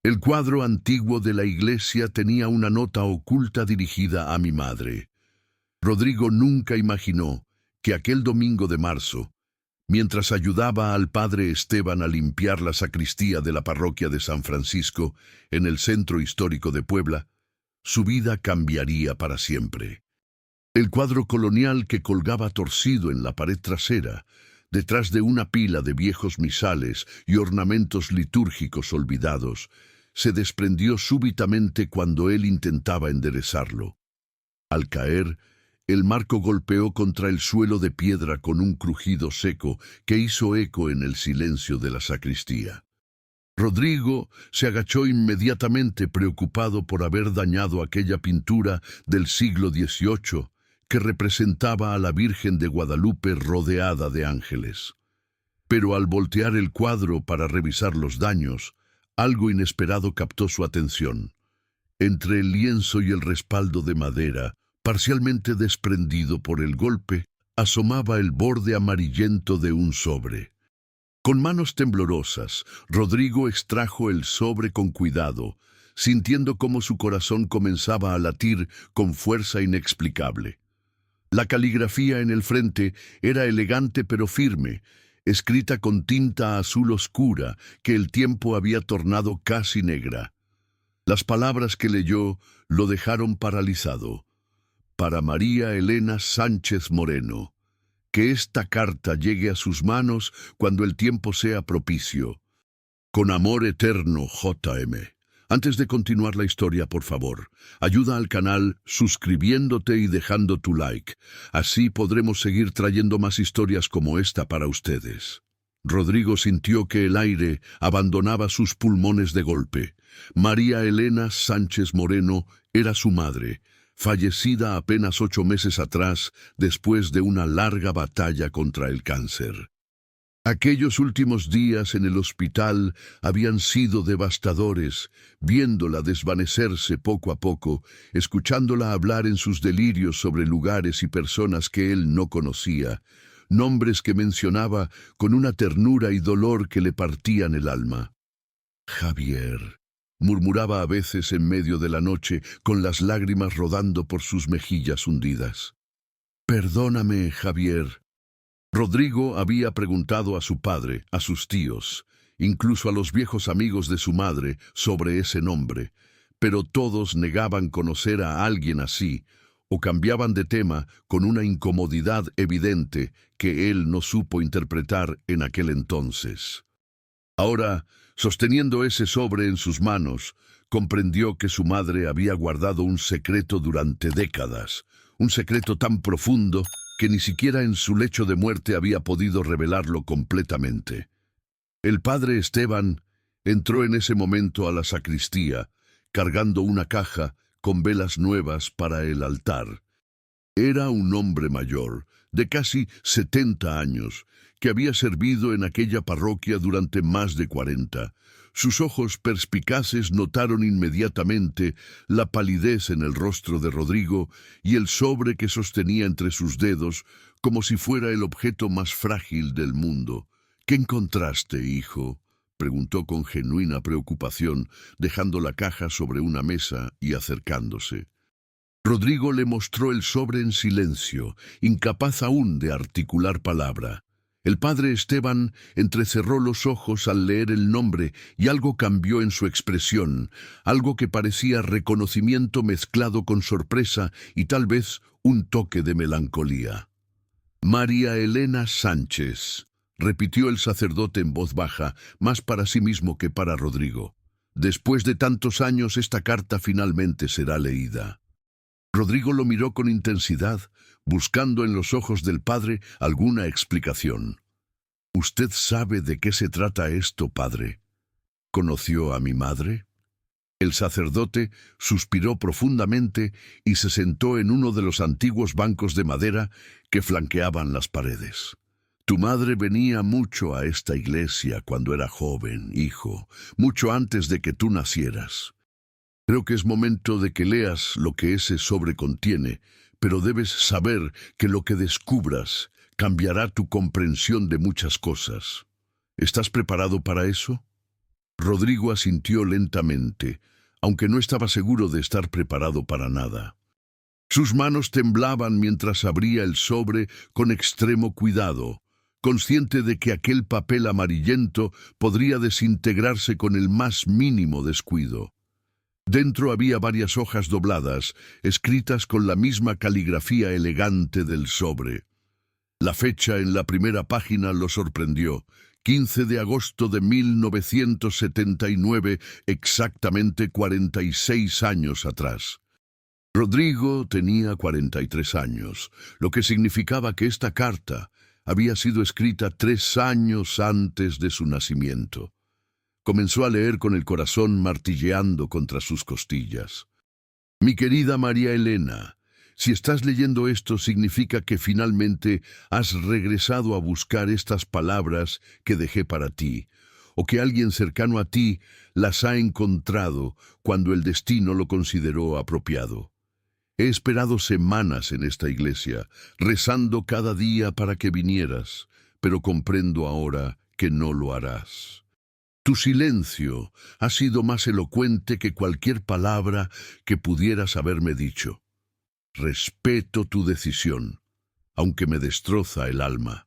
El cuadro antiguo de la iglesia tenía una nota oculta dirigida a mi madre. Rodrigo nunca imaginó que aquel domingo de marzo, mientras ayudaba al padre Esteban a limpiar la sacristía de la parroquia de San Francisco en el centro histórico de Puebla, su vida cambiaría para siempre. El cuadro colonial que colgaba torcido en la pared trasera, detrás de una pila de viejos misales y ornamentos litúrgicos olvidados, se desprendió súbitamente cuando él intentaba enderezarlo. Al caer, el marco golpeó contra el suelo de piedra con un crujido seco que hizo eco en el silencio de la sacristía. Rodrigo se agachó inmediatamente preocupado por haber dañado aquella pintura del siglo XVIII que representaba a la Virgen de Guadalupe rodeada de ángeles. Pero al voltear el cuadro para revisar los daños, algo inesperado captó su atención. Entre el lienzo y el respaldo de madera, parcialmente desprendido por el golpe, asomaba el borde amarillento de un sobre. Con manos temblorosas, Rodrigo extrajo el sobre con cuidado, sintiendo cómo su corazón comenzaba a latir con fuerza inexplicable. La caligrafía en el frente era elegante pero firme, escrita con tinta azul oscura que el tiempo había tornado casi negra. Las palabras que leyó lo dejaron paralizado. Para María Elena Sánchez Moreno. Que esta carta llegue a sus manos cuando el tiempo sea propicio. Con amor eterno, J.M. Antes de continuar la historia, por favor, ayuda al canal suscribiéndote y dejando tu like. Así podremos seguir trayendo más historias como esta para ustedes. Rodrigo sintió que el aire abandonaba sus pulmones de golpe. María Elena Sánchez Moreno era su madre, fallecida apenas 8 meses atrás después de una larga batalla contra el cáncer. Aquellos últimos días en el hospital habían sido devastadores, viéndola desvanecerse poco a poco, escuchándola hablar en sus delirios sobre lugares y personas que él no conocía, nombres que mencionaba con una ternura y dolor que le partían el alma. Javier, murmuraba a veces en medio de la noche, con las lágrimas rodando por sus mejillas hundidas. Perdóname, Javier. Rodrigo había preguntado a su padre, a sus tíos, incluso a los viejos amigos de su madre, sobre ese nombre, pero todos negaban conocer a alguien así, o cambiaban de tema con una incomodidad evidente que él no supo interpretar en aquel entonces. Ahora, sosteniendo ese sobre en sus manos, comprendió que su madre había guardado un secreto durante décadas, un secreto tan profundo que ni siquiera en su lecho de muerte había podido revelarlo completamente. El padre Esteban entró en ese momento a la sacristía, cargando una caja con velas nuevas para el altar. Era un hombre mayor, de casi 70 años, que había servido en aquella parroquia durante más de 40. Sus ojos perspicaces notaron inmediatamente la palidez en el rostro de Rodrigo y el sobre que sostenía entre sus dedos como si fuera el objeto más frágil del mundo. «¿Qué encontraste, hijo?», preguntó con genuina preocupación, dejando la caja sobre una mesa y acercándose. Rodrigo le mostró el sobre en silencio, incapaz aún de articular palabra. El padre Esteban entrecerró los ojos al leer el nombre y algo cambió en su expresión, algo que parecía reconocimiento mezclado con sorpresa y tal vez un toque de melancolía. «María Elena Sánchez», repitió el sacerdote en voz baja, más para sí mismo que para Rodrigo. «Después de tantos años esta carta finalmente será leída». Rodrigo lo miró con intensidad, buscando en los ojos del padre alguna explicación. «¿Usted sabe de qué se trata esto, padre? ¿Conoció a mi madre?» El sacerdote suspiró profundamente y se sentó en uno de los antiguos bancos de madera que flanqueaban las paredes. «Tu madre venía mucho a esta iglesia cuando era joven, hijo, mucho antes de que tú nacieras. Creo que es momento de que leas lo que ese sobre contiene, pero debes saber que lo que descubras cambiará tu comprensión de muchas cosas. ¿Estás preparado para eso?» Rodrigo asintió lentamente, aunque no estaba seguro de estar preparado para nada. Sus manos temblaban mientras abría el sobre con extremo cuidado, consciente de que aquel papel amarillento podría desintegrarse con el más mínimo descuido. Dentro había varias hojas dobladas, escritas con la misma caligrafía elegante del sobre. La fecha en la primera página lo sorprendió. 15 de agosto de 1979, exactamente 46 años atrás. Rodrigo tenía 43 años, lo que significaba que esta carta había sido escrita 3 años antes de su nacimiento. Comenzó a leer con el corazón martilleando contra sus costillas. Mi querida María Elena, si estás leyendo esto significa que finalmente has regresado a buscar estas palabras que dejé para ti, o que alguien cercano a ti las ha encontrado cuando el destino lo consideró apropiado. He esperado semanas en esta iglesia, rezando cada día para que vinieras, pero comprendo ahora que no lo harás. Tu silencio ha sido más elocuente que cualquier palabra que pudieras haberme dicho. Respeto tu decisión, aunque me destroza el alma.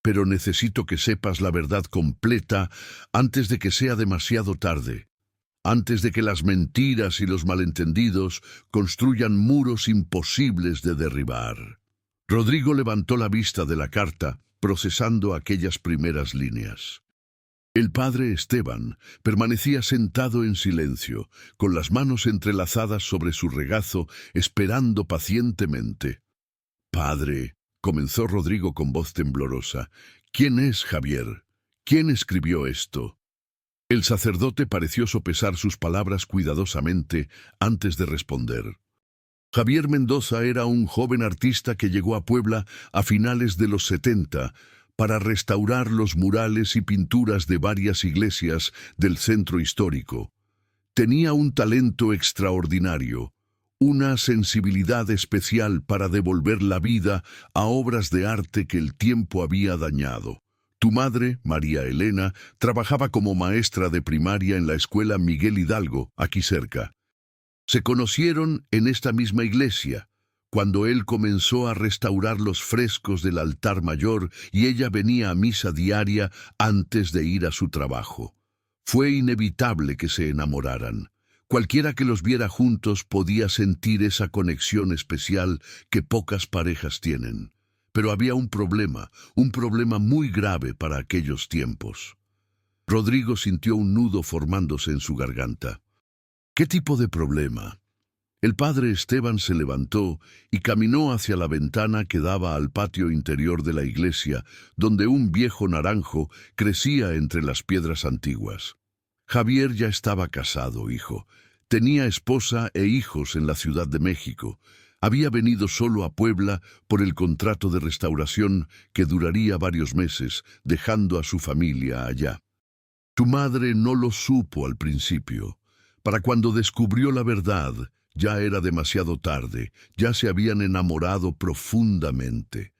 Pero necesito que sepas la verdad completa antes de que sea demasiado tarde, antes de que las mentiras y los malentendidos construyan muros imposibles de derribar. Rodrigo levantó la vista de la carta, procesando aquellas primeras líneas. El padre Esteban permanecía sentado en silencio, con las manos entrelazadas sobre su regazo, esperando pacientemente. «Padre», comenzó Rodrigo con voz temblorosa, «¿quién es Javier? ¿Quién escribió esto?» El sacerdote pareció sopesar sus palabras cuidadosamente antes de responder. Javier Mendoza era un joven artista que llegó a Puebla a finales de los 70 para restaurar los murales y pinturas de varias iglesias del centro histórico. Tenía un talento extraordinario, una sensibilidad especial para devolver la vida a obras de arte que el tiempo había dañado. Tu madre, María Elena, trabajaba como maestra de primaria en la escuela Miguel Hidalgo, aquí cerca. Se conocieron en esta misma iglesia, cuando él comenzó a restaurar los frescos del altar mayor y ella venía a misa diaria antes de ir a su trabajo. Fue inevitable que se enamoraran. Cualquiera que los viera juntos podía sentir esa conexión especial que pocas parejas tienen. Pero había un problema muy grave para aquellos tiempos. Rodrigo sintió un nudo formándose en su garganta. ¿Qué tipo de problema? El padre Esteban se levantó y caminó hacia la ventana que daba al patio interior de la iglesia, donde un viejo naranjo crecía entre las piedras antiguas. Javier ya estaba casado, hijo. Tenía esposa e hijos en la Ciudad de México. Había venido solo a Puebla por el contrato de restauración que duraría varios meses, dejando a su familia allá. Tu madre no lo supo al principio. Para cuando descubrió la verdad, ya era demasiado tarde, ya se habían enamorado profundamente.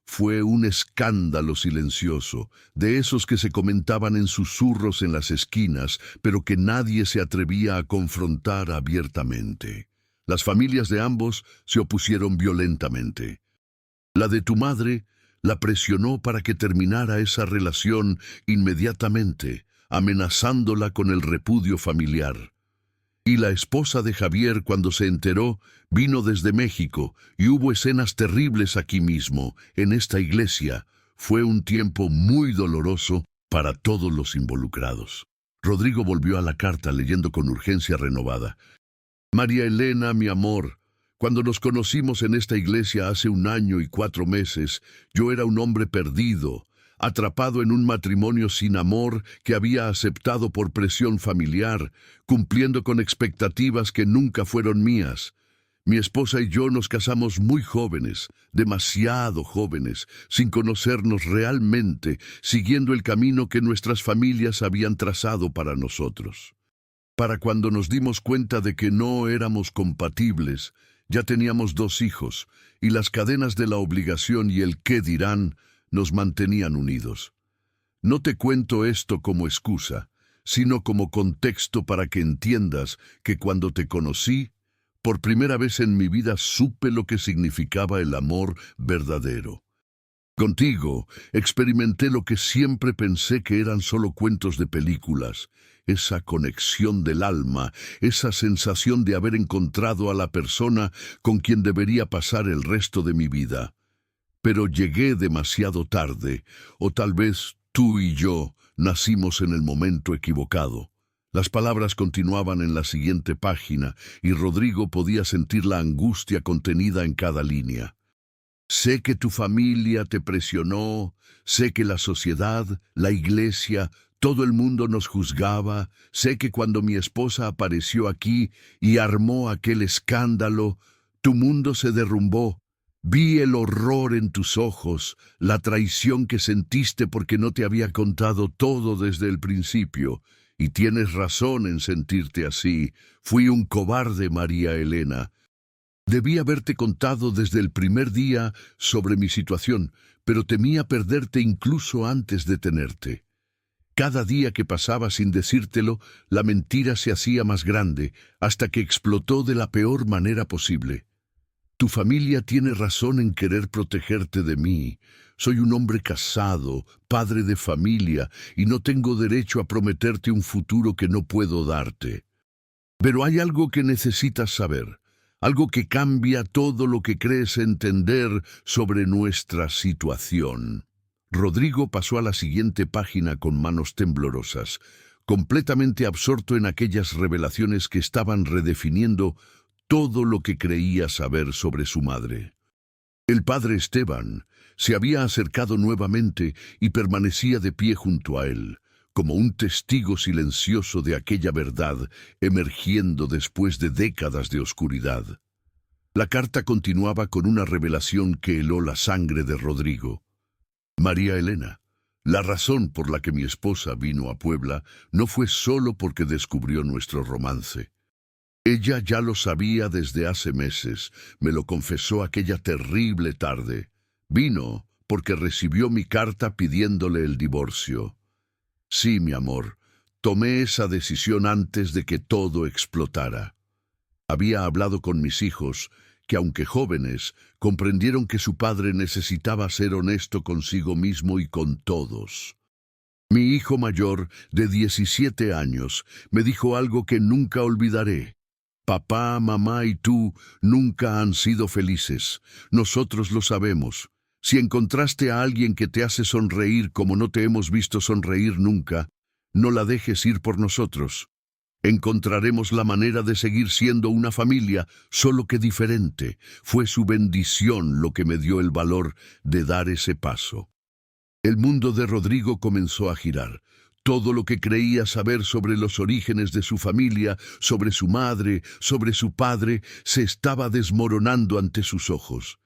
Fue un escándalo silencioso, de esos que se comentaban en susurros en las esquinas, pero que nadie se atrevía a confrontar abiertamente. Las familias de ambos se opusieron violentamente. La de tu madre la presionó para que terminara esa relación inmediatamente, amenazándola con el repudio familiar. Y la esposa de Javier, cuando se enteró, vino desde México y hubo escenas terribles aquí mismo, en esta iglesia. Fue un tiempo muy doloroso para todos los involucrados. Rodrigo volvió a la carta leyendo con urgencia renovada. María Elena, mi amor, cuando nos conocimos en esta iglesia hace 1 año y 4 meses, yo era un hombre perdido, atrapado en un matrimonio sin amor que había aceptado por presión familiar, cumpliendo con expectativas que nunca fueron mías. Mi esposa y yo nos casamos muy jóvenes, demasiado jóvenes, sin conocernos realmente, siguiendo el camino que nuestras familias habían trazado para nosotros. Para cuando nos dimos cuenta de que no éramos compatibles, ya teníamos 2 hijos, y las cadenas de la obligación y el qué dirán nos mantenían unidos. No te cuento esto como excusa, sino como contexto para que entiendas que cuando te conocí, por primera vez en mi vida supe lo que significaba el amor verdadero. Contigo experimenté lo que siempre pensé que eran solo cuentos de películas, esa conexión del alma, esa sensación de haber encontrado a la persona con quien debería pasar el resto de mi vida. Pero llegué demasiado tarde, o tal vez tú y yo nacimos en el momento equivocado. Las palabras continuaban en la siguiente página y Rodrigo podía sentir la angustia contenida en cada línea. Sé que tu familia te presionó, sé que la sociedad, la iglesia, todo el mundo nos juzgaba, sé que cuando mi esposa apareció aquí y armó aquel escándalo, tu mundo se derrumbó. Vi el horror en tus ojos, la traición que sentiste porque no te había contado todo desde el principio. Y tienes razón en sentirte así. Fui un cobarde, María Elena. Debí haberte contado desde el primer día sobre mi situación, pero temía perderte incluso antes de tenerte. Cada día que pasaba sin decírtelo, la mentira se hacía más grande, hasta que explotó de la peor manera posible. Tu familia tiene razón en querer protegerte de mí. Soy un hombre casado, padre de familia, y no tengo derecho a prometerte un futuro que no puedo darte. Pero hay algo que necesitas saber. Algo que cambia todo lo que crees entender sobre nuestra situación. Rodrigo pasó a la siguiente página con manos temblorosas, completamente absorto en aquellas revelaciones que estaban redefiniendo todo lo que creía saber sobre su madre. El padre Esteban se había acercado nuevamente y permanecía de pie junto a él, como un testigo silencioso de aquella verdad emergiendo después de décadas de oscuridad. La carta continuaba con una revelación que heló la sangre de Rodrigo. María Elena, la razón por la que mi esposa vino a Puebla no fue solo porque descubrió nuestro romance. Ella ya lo sabía desde hace meses, me lo confesó aquella terrible tarde. Vino porque recibió mi carta pidiéndole el divorcio. Sí, mi amor, tomé esa decisión antes de que todo explotara. Había hablado con mis hijos, que aunque jóvenes, comprendieron que su padre necesitaba ser honesto consigo mismo y con todos. Mi hijo mayor, de 17 años, me dijo algo que nunca olvidaré. Papá, mamá y tú nunca han sido felices. Nosotros lo sabemos. Si encontraste a alguien que te hace sonreír como no te hemos visto sonreír nunca, no la dejes ir por nosotros. Encontraremos la manera de seguir siendo una familia, solo que diferente. Fue su bendición lo que me dio el valor de dar ese paso. El mundo de Rodrigo comenzó a girar. Todo lo que creía saber sobre los orígenes de su familia, sobre su madre, sobre su padre, se estaba desmoronando ante sus ojos.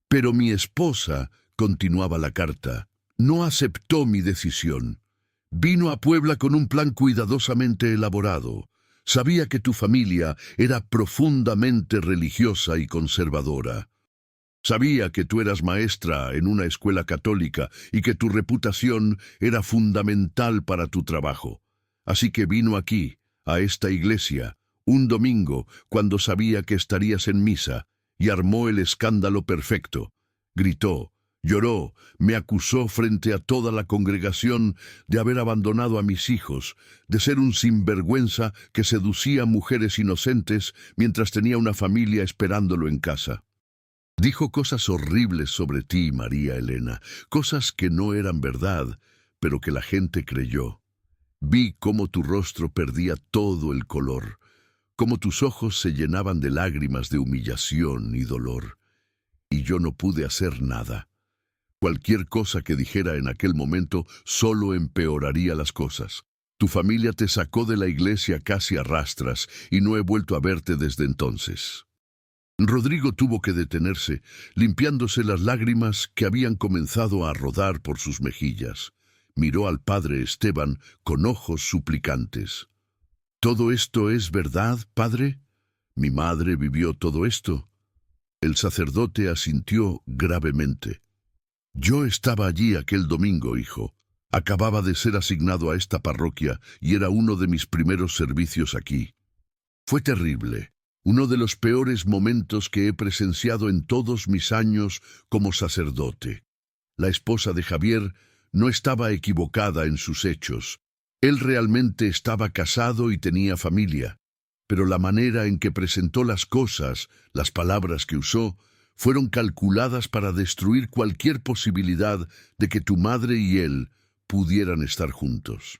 Pero mi esposa, continuaba la carta, no aceptó mi decisión. Vino a Puebla con un plan cuidadosamente elaborado. Sabía que tu familia era profundamente religiosa y conservadora. Sabía que tú eras maestra en una escuela católica y que tu reputación era fundamental para tu trabajo. Así que vino aquí, a esta iglesia, un domingo, cuando sabía que estarías en misa, y armó el escándalo perfecto. Gritó, lloró, me acusó frente a toda la congregación de haber abandonado a mis hijos, de ser un sinvergüenza que seducía a mujeres inocentes mientras tenía una familia esperándolo en casa. Dijo cosas horribles sobre ti, María Elena, cosas que no eran verdad, pero que la gente creyó. Vi cómo tu rostro perdía todo el color, cómo tus ojos se llenaban de lágrimas de humillación y dolor. Y yo no pude hacer nada. Cualquier cosa que dijera en aquel momento solo empeoraría las cosas. Tu familia te sacó de la iglesia casi a rastras y no he vuelto a verte desde entonces. Rodrigo tuvo que detenerse, limpiándose las lágrimas que habían comenzado a rodar por sus mejillas. Miró al padre Esteban con ojos suplicantes. ¿Todo esto es verdad, padre? ¿Mi madre vivió todo esto? El sacerdote asintió gravemente. Yo estaba allí aquel domingo, hijo. Acababa de ser asignado a esta parroquia y era uno de mis primeros servicios aquí. Fue terrible, uno de los peores momentos que he presenciado en todos mis años como sacerdote. La esposa de Javier no estaba equivocada en sus hechos. Él realmente estaba casado y tenía familia, pero la manera en que presentó las cosas, las palabras que usó, fueron calculadas para destruir cualquier posibilidad de que tu madre y él pudieran estar juntos.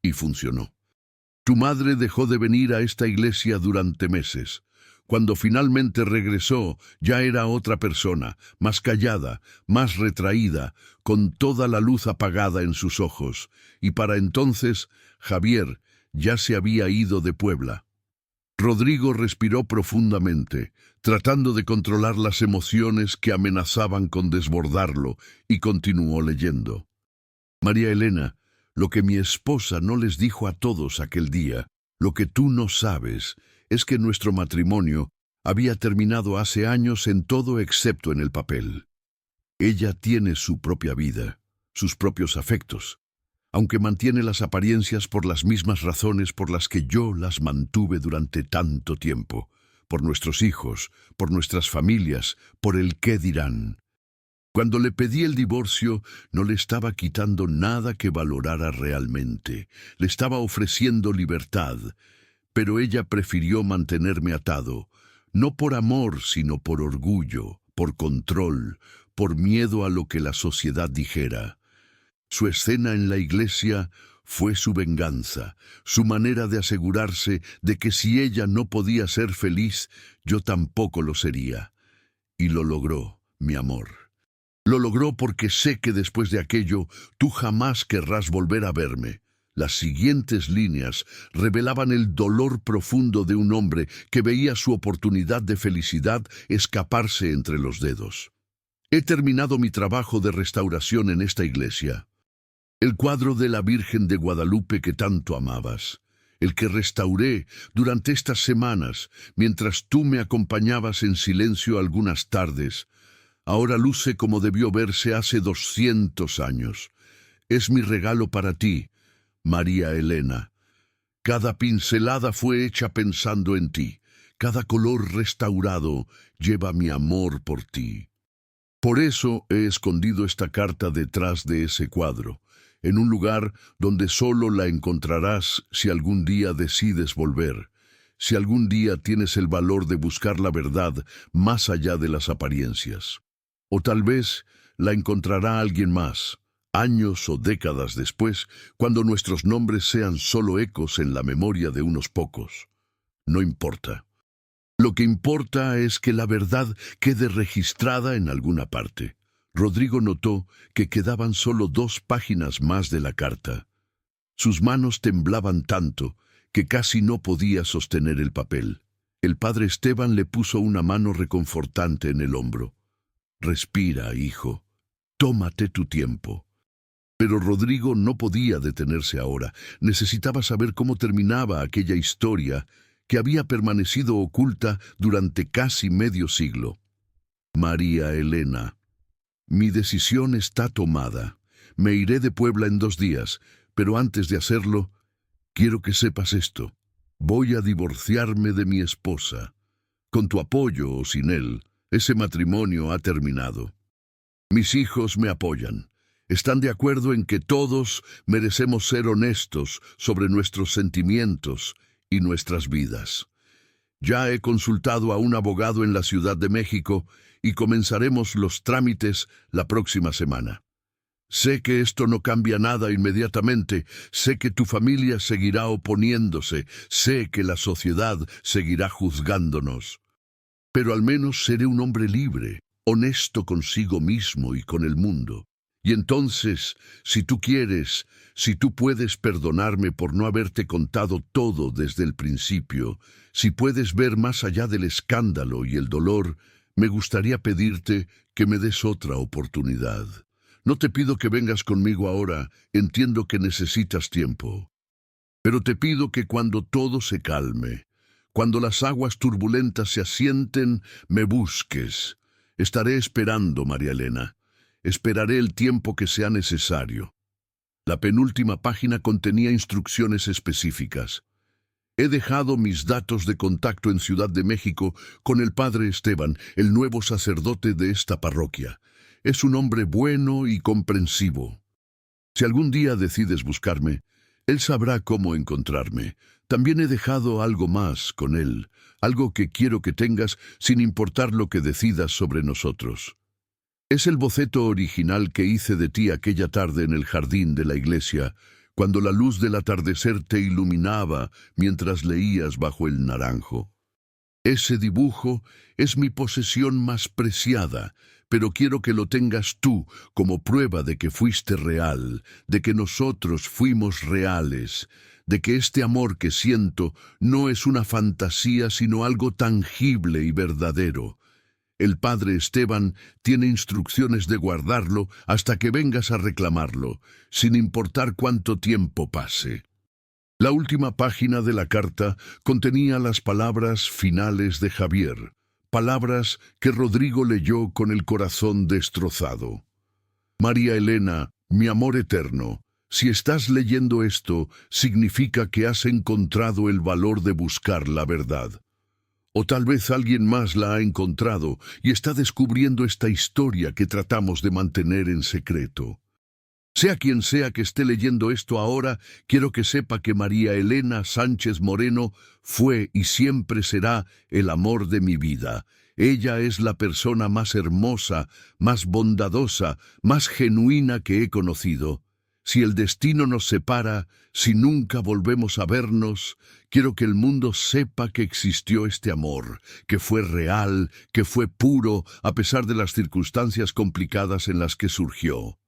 Y funcionó. Tu madre dejó de venir a esta iglesia durante meses. Cuando finalmente regresó, ya era otra persona, más callada, más retraída, con toda la luz apagada en sus ojos. Y para entonces, Javier ya se había ido de Puebla. Rodrigo respiró profundamente, tratando de controlar las emociones que amenazaban con desbordarlo, y continuó leyendo. María Elena, lo que mi esposa no les dijo a todos aquel día, lo que tú no sabes, es que nuestro matrimonio había terminado hace años en todo excepto en el papel. Ella tiene su propia vida, sus propios afectos, aunque mantiene las apariencias por las mismas razones por las que yo las mantuve durante tanto tiempo, por nuestros hijos, por nuestras familias, por el qué dirán. Cuando le pedí el divorcio, no le estaba quitando nada que valorara realmente. Le estaba ofreciendo libertad, pero ella prefirió mantenerme atado, no por amor, sino por orgullo, por control, por miedo a lo que la sociedad dijera. Su escena en la iglesia fue su venganza, su manera de asegurarse de que si ella no podía ser feliz, yo tampoco lo sería. Y lo logró, mi amor. Lo logró porque sé que después de aquello tú jamás querrás volver a verme. Las siguientes líneas revelaban el dolor profundo de un hombre que veía su oportunidad de felicidad escaparse entre los dedos. He terminado mi trabajo de restauración en esta iglesia. El cuadro de la Virgen de Guadalupe que tanto amabas, el que restauré durante estas semanas mientras tú me acompañabas en silencio algunas tardes, ahora luce como debió verse hace 200 años. Es mi regalo para ti, María Elena. Cada pincelada fue hecha pensando en ti. Cada color restaurado lleva mi amor por ti. Por eso he escondido esta carta detrás de ese cuadro, en un lugar donde solo la encontrarás si algún día decides volver, si algún día tienes el valor de buscar la verdad más allá de las apariencias. O tal vez la encontrará alguien más, años o décadas después, cuando nuestros nombres sean solo ecos en la memoria de unos pocos. No importa. Lo que importa es que la verdad quede registrada en alguna parte. Rodrigo notó que quedaban solo 2 páginas más de la carta. Sus manos temblaban tanto que casi no podía sostener el papel. El padre Esteban le puso una mano reconfortante en el hombro. Respira, hijo. Tómate tu tiempo. Pero Rodrigo no podía detenerse ahora. Necesitaba saber cómo terminaba aquella historia que había permanecido oculta durante casi medio siglo. María Elena. Mi decisión está tomada. Me iré de Puebla en 2 días, pero antes de hacerlo, quiero que sepas esto. Voy a divorciarme de mi esposa. Con tu apoyo o sin él, ese matrimonio ha terminado. Mis hijos me apoyan. Están de acuerdo en que todos merecemos ser honestos sobre nuestros sentimientos y nuestras vidas. Ya he consultado a un abogado en la Ciudad de México y comenzaremos los trámites la próxima semana. Sé que esto no cambia nada inmediatamente, sé que tu familia seguirá oponiéndose, sé que la sociedad seguirá juzgándonos. Pero al menos seré un hombre libre, honesto consigo mismo y con el mundo. Y entonces, si tú quieres, si tú puedes perdonarme por no haberte contado todo desde el principio, si puedes ver más allá del escándalo y el dolor, me gustaría pedirte que me des otra oportunidad. No te pido que vengas conmigo ahora, entiendo que necesitas tiempo. Pero te pido que cuando todo se calme, cuando las aguas turbulentas se asienten, me busques. Estaré esperando, María Elena. Esperaré el tiempo que sea necesario. La penúltima página contenía instrucciones específicas. He dejado mis datos de contacto en Ciudad de México con el padre Esteban, el nuevo sacerdote de esta parroquia. Es un hombre bueno y comprensivo. Si algún día decides buscarme, él sabrá cómo encontrarme. También he dejado algo más con él, algo que quiero que tengas sin importar lo que decidas sobre nosotros. Es el boceto original que hice de ti aquella tarde en el jardín de la iglesia, cuando la luz del atardecer te iluminaba mientras leías bajo el naranjo. Ese dibujo es mi posesión más preciada, pero quiero que lo tengas tú como prueba de que fuiste real, de que nosotros fuimos reales, de que este amor que siento no es una fantasía sino algo tangible y verdadero. El padre Esteban tiene instrucciones de guardarlo hasta que vengas a reclamarlo, sin importar cuánto tiempo pase. La última página de la carta contenía las palabras finales de Javier, palabras que Rodrigo leyó con el corazón destrozado. María Elena, mi amor eterno, si estás leyendo esto, significa que has encontrado el valor de buscar la verdad. O tal vez alguien más la ha encontrado y está descubriendo esta historia que tratamos de mantener en secreto. Sea quien sea que esté leyendo esto ahora, quiero que sepa que María Elena Sánchez Moreno fue y siempre será el amor de mi vida. Ella es la persona más hermosa, más bondadosa, más genuina que he conocido. Si el destino nos separa, si nunca volvemos a vernos, quiero que el mundo sepa que existió este amor, que fue real, que fue puro, a pesar de las circunstancias complicadas en las que surgió.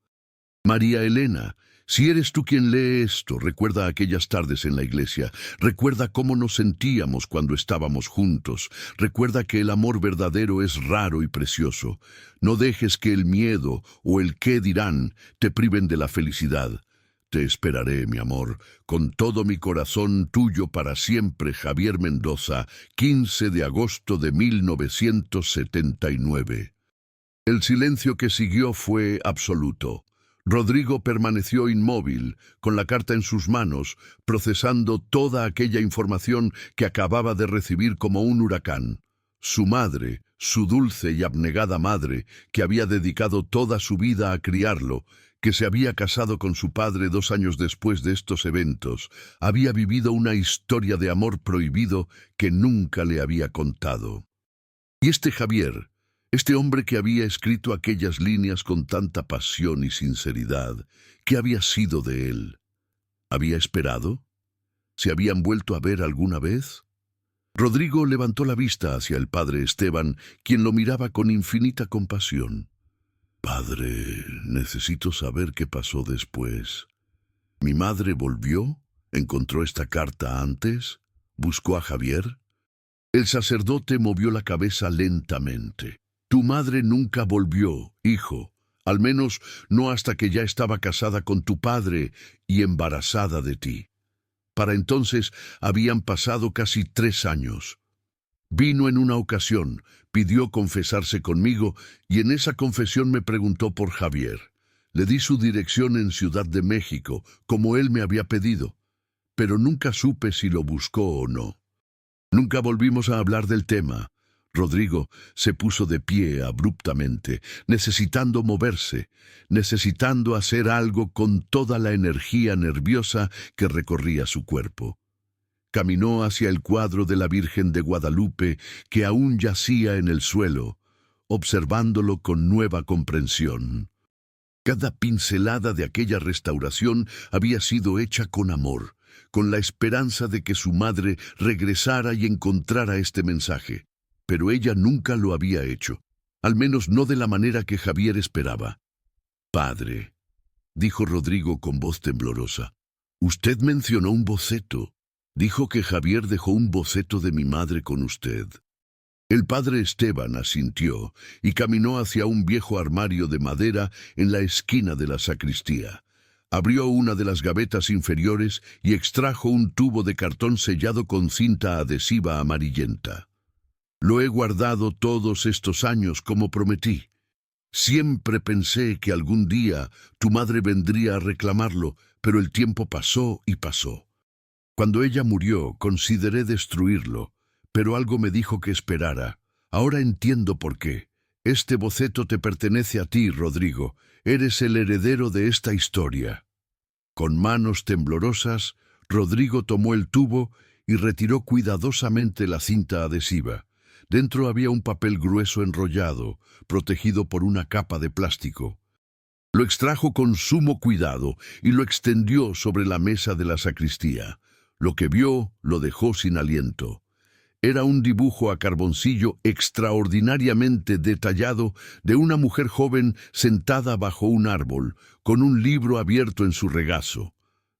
María Elena, si eres tú quien lee esto, recuerda aquellas tardes en la iglesia, recuerda cómo nos sentíamos cuando estábamos juntos, recuerda que el amor verdadero es raro y precioso. No dejes que el miedo o el qué dirán te priven de la felicidad. Te esperaré, mi amor, con todo mi corazón, tuyo para siempre, Javier Mendoza, 15 de agosto de 1979. El silencio que siguió fue absoluto. Rodrigo permaneció inmóvil, con la carta en sus manos, procesando toda aquella información que acababa de recibir como un huracán. Su madre, su dulce y abnegada madre, que había dedicado toda su vida a criarlo, que se había casado con su padre 2 años después de estos eventos, había vivido una historia de amor prohibido que nunca le había contado. Y este Javier, este hombre que había escrito aquellas líneas con tanta pasión y sinceridad, ¿qué había sido de él? ¿Había esperado? ¿Se habían vuelto a ver alguna vez? Rodrigo levantó la vista hacia el padre Esteban, quien lo miraba con infinita compasión. «Padre, necesito saber qué pasó después. ¿Mi madre volvió? ¿Encontró esta carta antes? ¿Buscó a Javier?» El sacerdote movió la cabeza lentamente. «Tu madre nunca volvió, hijo, al menos no hasta que ya estaba casada con tu padre y embarazada de ti. Para entonces habían pasado casi 3 años. Vino en una ocasión, pidió confesarse conmigo y en esa confesión me preguntó por Javier. Le di su dirección en Ciudad de México, como él me había pedido, pero nunca supe si lo buscó o no. Nunca volvimos a hablar del tema». Rodrigo se puso de pie abruptamente, necesitando moverse, necesitando hacer algo con toda la energía nerviosa que recorría su cuerpo. Caminó hacia el cuadro de la Virgen de Guadalupe que aún yacía en el suelo, observándolo con nueva comprensión. Cada pincelada de aquella restauración había sido hecha con amor, con la esperanza de que su madre regresara y encontrara este mensaje. Pero ella nunca lo había hecho, al menos no de la manera que Javier esperaba. «Padre», dijo Rodrigo con voz temblorosa, «usted mencionó un boceto. Dijo que Javier dejó un boceto de mi madre con usted». El padre Esteban asintió y caminó hacia un viejo armario de madera en la esquina de la sacristía. Abrió una de las gavetas inferiores y extrajo un tubo de cartón sellado con cinta adhesiva amarillenta. «Lo he guardado todos estos años como prometí. Siempre pensé que algún día tu madre vendría a reclamarlo, pero el tiempo pasó y pasó. Cuando ella murió, consideré destruirlo, pero algo me dijo que esperara. Ahora entiendo por qué. Este boceto te pertenece a ti, Rodrigo. Eres el heredero de esta historia. Con manos temblorosas, Rodrigo tomó el tubo y retiró cuidadosamente la cinta adhesiva. Dentro había un papel grueso enrollado, protegido por una capa de plástico. Lo extrajo con sumo cuidado y lo extendió sobre la mesa de la sacristía. Lo que vio lo dejó sin aliento. Era un dibujo a carboncillo extraordinariamente detallado de una mujer joven sentada bajo un árbol, con un libro abierto en su regazo.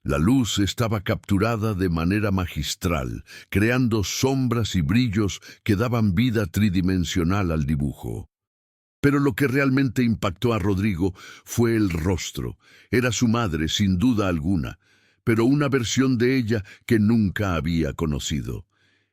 La luz estaba capturada de manera magistral, creando sombras y brillos que daban vida tridimensional al dibujo. Pero lo que realmente impactó a Rodrigo fue el rostro. Era su madre, sin duda alguna, pero una versión de ella que nunca había conocido.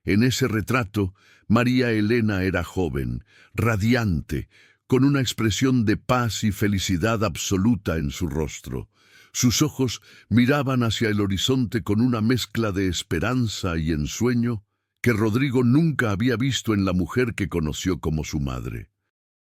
En ese retrato, María Elena era joven, radiante, con una expresión de paz y felicidad absoluta en su rostro. Sus ojos miraban hacia el horizonte con una mezcla de esperanza y ensueño que Rodrigo nunca había visto en la mujer que conoció como su madre.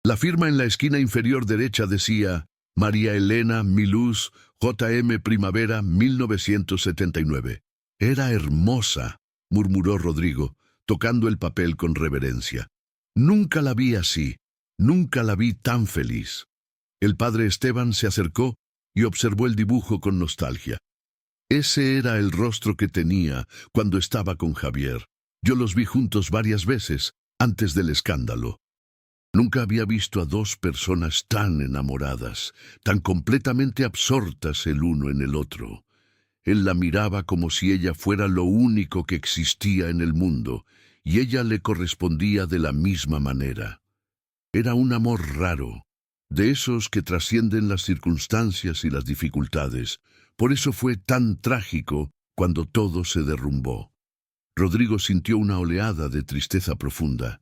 La firma en la esquina inferior derecha decía: María Elena Miluz, J.M. Primavera, 1979. Era hermosa, murmuró Rodrigo, tocando el papel con reverencia. Nunca la vi así, nunca la vi tan feliz. El padre Esteban se acercó y observó el dibujo con nostalgia. Ese era el rostro que tenía cuando estaba con Javier. Yo los vi juntos varias veces, antes del escándalo. Nunca había visto a dos personas tan enamoradas, tan completamente absortas el uno en el otro. Él la miraba como si ella fuera lo único que existía en el mundo, y ella le correspondía de la misma manera. Era un amor raro, de esos que trascienden las circunstancias y las dificultades. Por eso fue tan trágico cuando todo se derrumbó. Rodrigo sintió una oleada de tristeza profunda.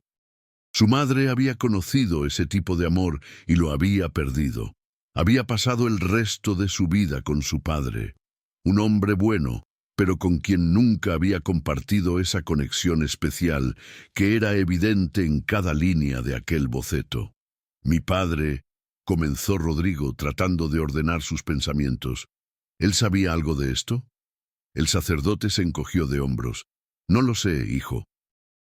Su madre había conocido ese tipo de amor y lo había perdido. Había pasado el resto de su vida con su padre, un hombre bueno, pero con quien nunca había compartido esa conexión especial que era evidente en cada línea de aquel boceto. Mi padre, comenzó Rodrigo tratando de ordenar sus pensamientos. ¿Él sabía algo de esto? El sacerdote se encogió de hombros. No lo sé, hijo.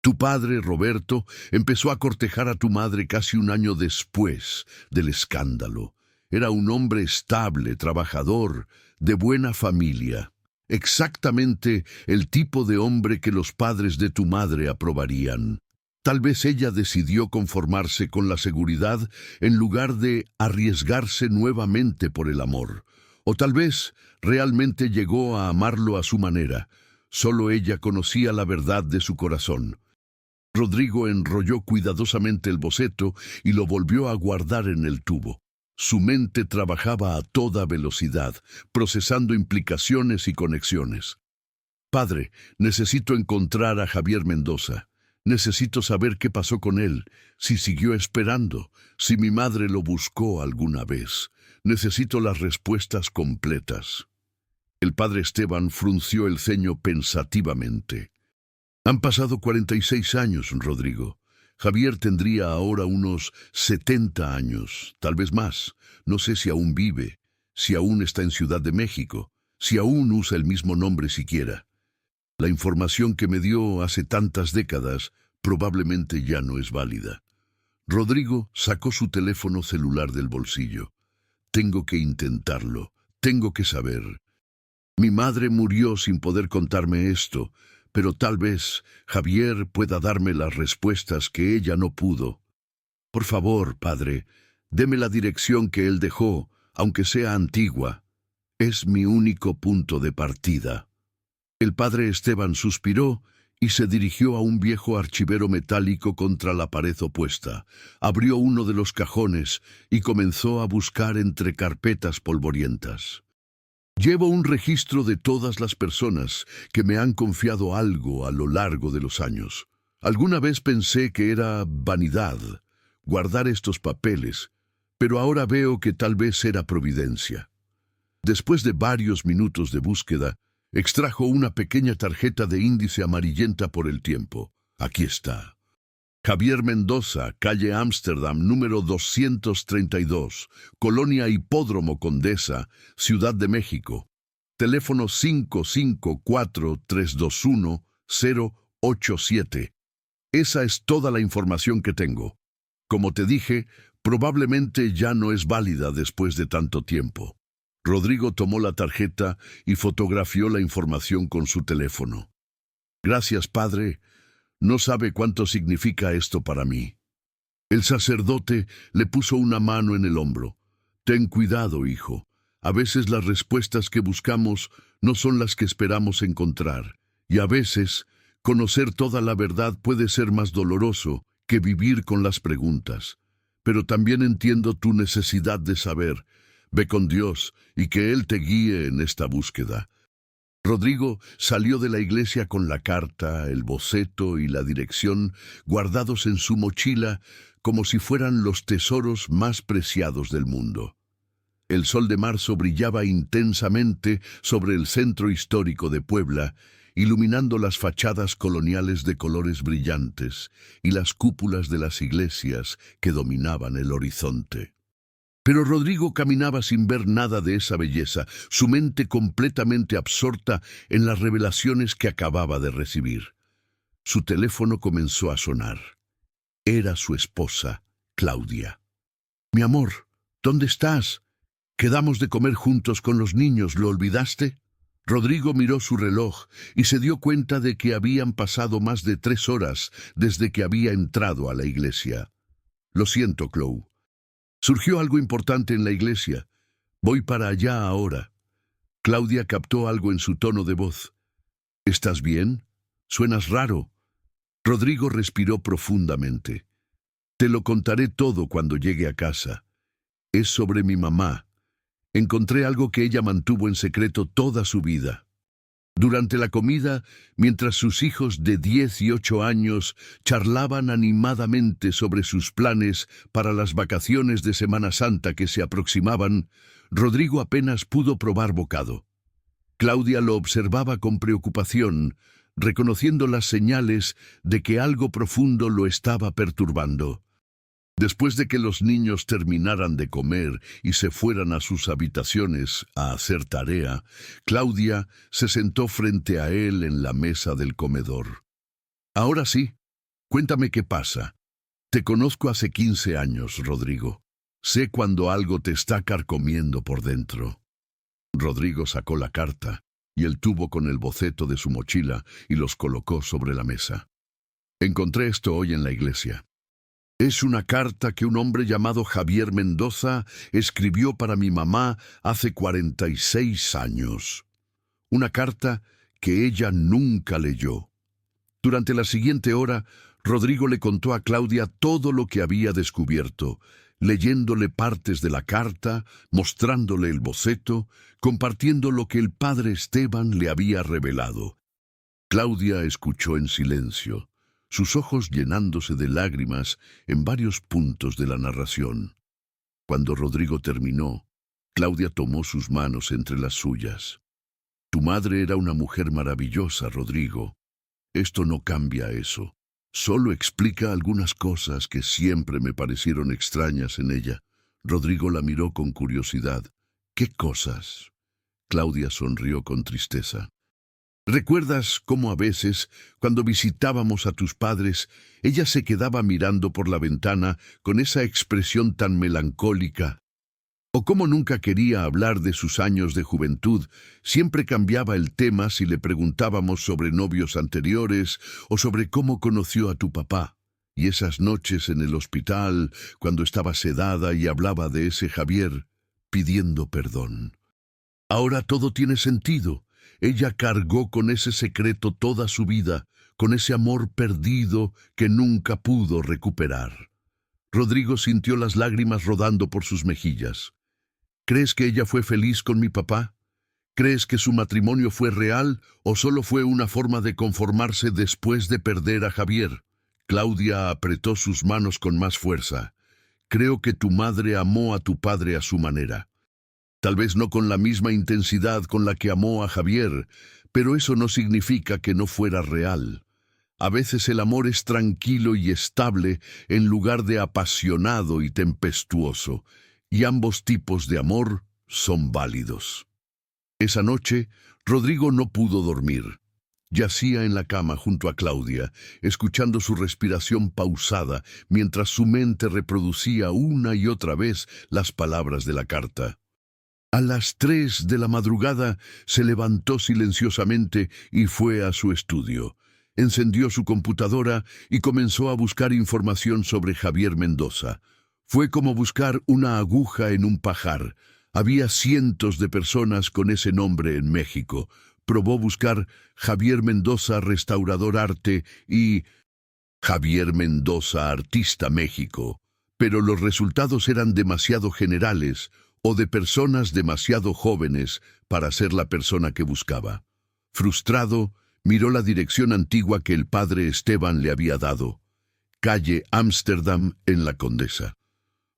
Tu padre, Roberto, empezó a cortejar a tu madre casi un año después del escándalo. Era un hombre estable, trabajador, de buena familia. Exactamente el tipo de hombre que los padres de tu madre aprobarían. Tal vez ella decidió conformarse con la seguridad en lugar de arriesgarse nuevamente por el amor. O tal vez realmente llegó a amarlo a su manera. Solo ella conocía la verdad de su corazón. Rodrigo enrolló cuidadosamente el boceto y lo volvió a guardar en el tubo. Su mente trabajaba a toda velocidad, procesando implicaciones y conexiones. Padre, necesito encontrar a Javier Mendoza. Necesito saber qué pasó con él, si siguió esperando, si mi madre lo buscó alguna vez. Necesito las respuestas completas. El padre Esteban frunció el ceño pensativamente. Han pasado 46 años, Rodrigo. Javier tendría ahora unos 70 años, tal vez más. No sé si aún vive, si aún está en Ciudad de México, si aún usa el mismo nombre siquiera. La información que me dio hace tantas décadas probablemente ya no es válida. Rodrigo sacó su teléfono celular del bolsillo. Tengo que intentarlo, tengo que saber. Mi madre murió sin poder contarme esto, pero tal vez Javier pueda darme las respuestas que ella no pudo. Por favor, padre, deme la dirección que él dejó, aunque sea antigua. Es mi único punto de partida. El padre Esteban suspiró y se dirigió a un viejo archivero metálico contra la pared opuesta. Abrió uno de los cajones y comenzó a buscar entre carpetas polvorientas. Llevo un registro de todas las personas que me han confiado algo a lo largo de los años. Alguna vez pensé que era vanidad guardar estos papeles, pero ahora veo que tal vez era providencia. Después de varios minutos de búsqueda, extrajo una pequeña tarjeta de índice amarillenta por el tiempo. Aquí está. Javier Mendoza, calle Ámsterdam, número 232, Colonia Hipódromo Condesa, Ciudad de México. Teléfono 554-321-087. Esa es toda la información que tengo. Como te dije, probablemente ya no es válida después de tanto tiempo. Rodrigo tomó la tarjeta y fotografió la información con su teléfono. Gracias, padre. No sabe cuánto significa esto para mí. El sacerdote le puso una mano en el hombro. Ten cuidado, hijo. A veces las respuestas que buscamos no son las que esperamos encontrar. Y a veces, conocer toda la verdad puede ser más doloroso que vivir con las preguntas. Pero también entiendo tu necesidad de saber. Ve con Dios y que Él te guíe en esta búsqueda. Rodrigo salió de la iglesia con la carta, el boceto y la dirección guardados en su mochila como si fueran los tesoros más preciados del mundo. El sol de marzo brillaba intensamente sobre el centro histórico de Puebla, iluminando las fachadas coloniales de colores brillantes y las cúpulas de las iglesias que dominaban el horizonte. Pero Rodrigo caminaba sin ver nada de esa belleza, su mente completamente absorta en las revelaciones que acababa de recibir. Su teléfono comenzó a sonar. Era su esposa, Claudia. «Mi amor, ¿dónde estás? Quedamos de comer juntos con los niños, ¿lo olvidaste?» Rodrigo miró su reloj y se dio cuenta de que habían pasado más de 3 horas desde que había entrado a la iglesia. «Lo siento, Chloe. Surgió algo importante en la iglesia. Voy para allá ahora». Claudia captó algo en su tono de voz. «¿Estás bien? Suenas raro». Rodrigo respiró profundamente. «Te lo contaré todo cuando llegue a casa. Es sobre mi mamá. Encontré algo que ella mantuvo en secreto toda su vida». Durante la comida, mientras sus hijos de 10 y 8 años charlaban animadamente sobre sus planes para las vacaciones de Semana Santa que se aproximaban, Rodrigo apenas pudo probar bocado. Claudia lo observaba con preocupación, reconociendo las señales de que algo profundo lo estaba perturbando. Después de que los niños terminaran de comer y se fueran a sus habitaciones a hacer tarea, Claudia se sentó frente a él en la mesa del comedor. «Ahora sí, cuéntame qué pasa. Te conozco hace 15 años, Rodrigo. Sé cuando algo te está carcomiendo por dentro». Rodrigo sacó la carta y el tubo con el boceto de su mochila y los colocó sobre la mesa. «Encontré esto hoy en la iglesia. Es una carta que un hombre llamado Javier Mendoza escribió para mi mamá hace 46 años. Una carta que ella nunca leyó». Durante la siguiente hora, Rodrigo le contó a Claudia todo lo que había descubierto, leyéndole partes de la carta, mostrándole el boceto, compartiendo lo que el padre Esteban le había revelado. Claudia escuchó en silencio, sus ojos llenándose de lágrimas en varios puntos de la narración. Cuando Rodrigo terminó, Claudia tomó sus manos entre las suyas. «Tu madre era una mujer maravillosa, Rodrigo. Esto no cambia eso. Solo explica algunas cosas que siempre me parecieron extrañas en ella». Rodrigo la miró con curiosidad. «¿Qué cosas?». Claudia sonrió con tristeza. «¿Recuerdas cómo a veces, cuando visitábamos a tus padres, ella se quedaba mirando por la ventana con esa expresión tan melancólica? ¿O cómo nunca quería hablar de sus años de juventud? Siempre cambiaba el tema si le preguntábamos sobre novios anteriores o sobre cómo conoció a tu papá. Y esas noches en el hospital, cuando estaba sedada y hablaba de ese Javier, pidiendo perdón. Ahora todo tiene sentido. Ella cargó con ese secreto toda su vida, con ese amor perdido que nunca pudo recuperar». Rodrigo sintió las lágrimas rodando por sus mejillas. «¿Crees que ella fue feliz con mi papá? ¿Crees que su matrimonio fue real o solo fue una forma de conformarse después de perder a Javier?» Claudia apretó sus manos con más fuerza. Creo que tu madre amó a tu padre a su manera. Tal vez no con la misma intensidad con la que amó a Javier, pero eso no significa que no fuera real. A veces el amor es tranquilo y estable en lugar de apasionado y tempestuoso, y ambos tipos de amor son válidos. Esa noche, Rodrigo no pudo dormir. Yacía en la cama junto a Claudia, escuchando su respiración pausada mientras su mente reproducía una y otra vez las palabras de la carta. A las 3 de la madrugada se levantó silenciosamente y fue a su estudio. Encendió su computadora y comenzó a buscar información sobre Javier Mendoza. Fue como buscar una aguja en un pajar. Había cientos de personas con ese nombre en México. Probó buscar Javier Mendoza Restaurador Arte y Javier Mendoza Artista México, pero los resultados eran demasiado generales o de personas demasiado jóvenes para ser la persona que buscaba. Frustrado, miró la dirección antigua que el padre Esteban le había dado, calle Ámsterdam en La Condesa.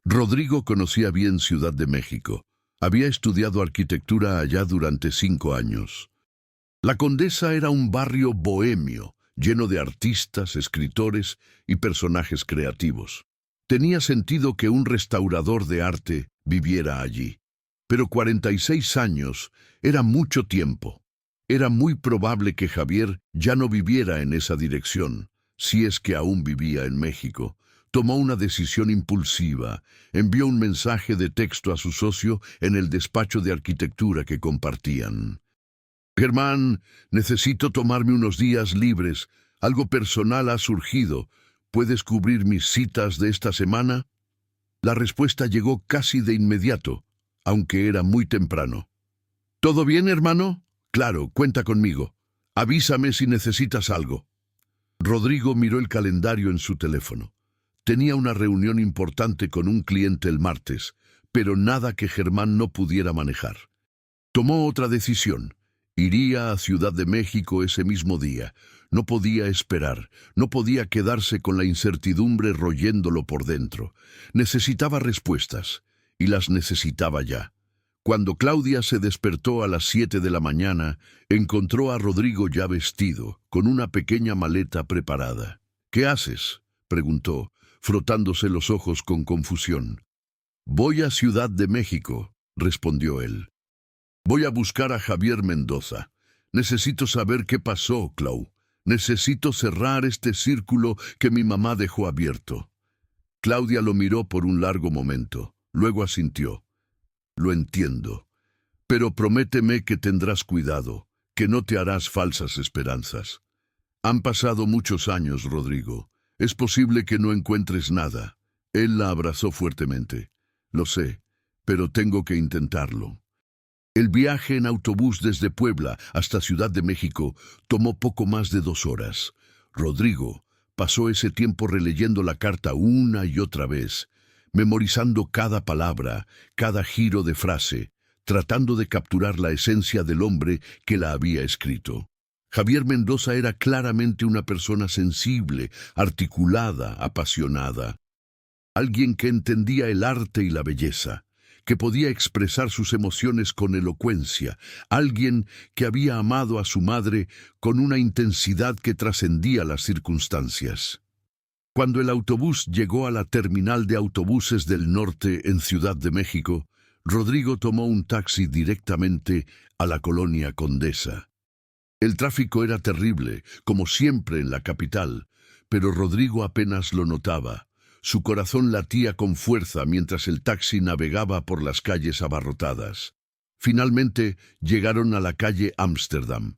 Rodrigo conocía bien Ciudad de México. Había estudiado arquitectura allá durante 5 años. La Condesa era un barrio bohemio, lleno de artistas, escritores y personajes creativos. Tenía sentido que un restaurador de arte viviera allí. Pero 46 años era mucho tiempo. Era muy probable que Javier ya no viviera en esa dirección, si es que aún vivía en México. Tomó una decisión impulsiva. Envió un mensaje de texto a su socio en el despacho de arquitectura que compartían. Germán, necesito tomarme unos días libres. Algo personal ha surgido. ¿Puedes cubrir mis citas de esta semana? La respuesta llegó casi de inmediato, aunque era muy temprano. ¿Todo bien, hermano? Claro, cuenta conmigo. Avísame si necesitas algo. Rodrigo miró el calendario en su teléfono. Tenía una reunión importante con un cliente el martes, pero nada que Germán no pudiera manejar. Tomó otra decisión. Iría a Ciudad de México ese mismo día. No podía esperar, no podía quedarse con la incertidumbre royéndolo por dentro. Necesitaba respuestas, y las necesitaba ya. Cuando Claudia se despertó a las 7 de la mañana, encontró a Rodrigo ya vestido, con una pequeña maleta preparada. ¿Qué haces?, preguntó, frotándose los ojos con confusión. Voy a Ciudad de México, respondió él. Voy a buscar a Javier Mendoza. Necesito saber qué pasó, Clau. Necesito cerrar este círculo que mi mamá dejó abierto. Claudia lo miró por un largo momento. Luego asintió. Lo entiendo. Pero prométeme que tendrás cuidado, que no te harás falsas esperanzas. Han pasado muchos años, Rodrigo. Es posible que no encuentres nada. Él la abrazó fuertemente. Lo sé, pero tengo que intentarlo. El viaje en autobús desde Puebla hasta Ciudad de México tomó poco más de 2 horas. Rodrigo pasó ese tiempo releyendo la carta una y otra vez, memorizando cada palabra, cada giro de frase, tratando de capturar la esencia del hombre que la había escrito. Javier Mendoza era claramente una persona sensible, articulada, apasionada. Alguien que entendía el arte y la belleza, que podía expresar sus emociones con elocuencia, alguien que había amado a su madre con una intensidad que trascendía las circunstancias. Cuando el autobús llegó a la terminal de autobuses del norte en Ciudad de México, Rodrigo tomó un taxi directamente a la colonia Condesa. El tráfico era terrible, como siempre en la capital, pero Rodrigo apenas lo notaba. Su corazón latía con fuerza mientras el taxi navegaba por las calles abarrotadas. Finalmente llegaron a la calle Ámsterdam.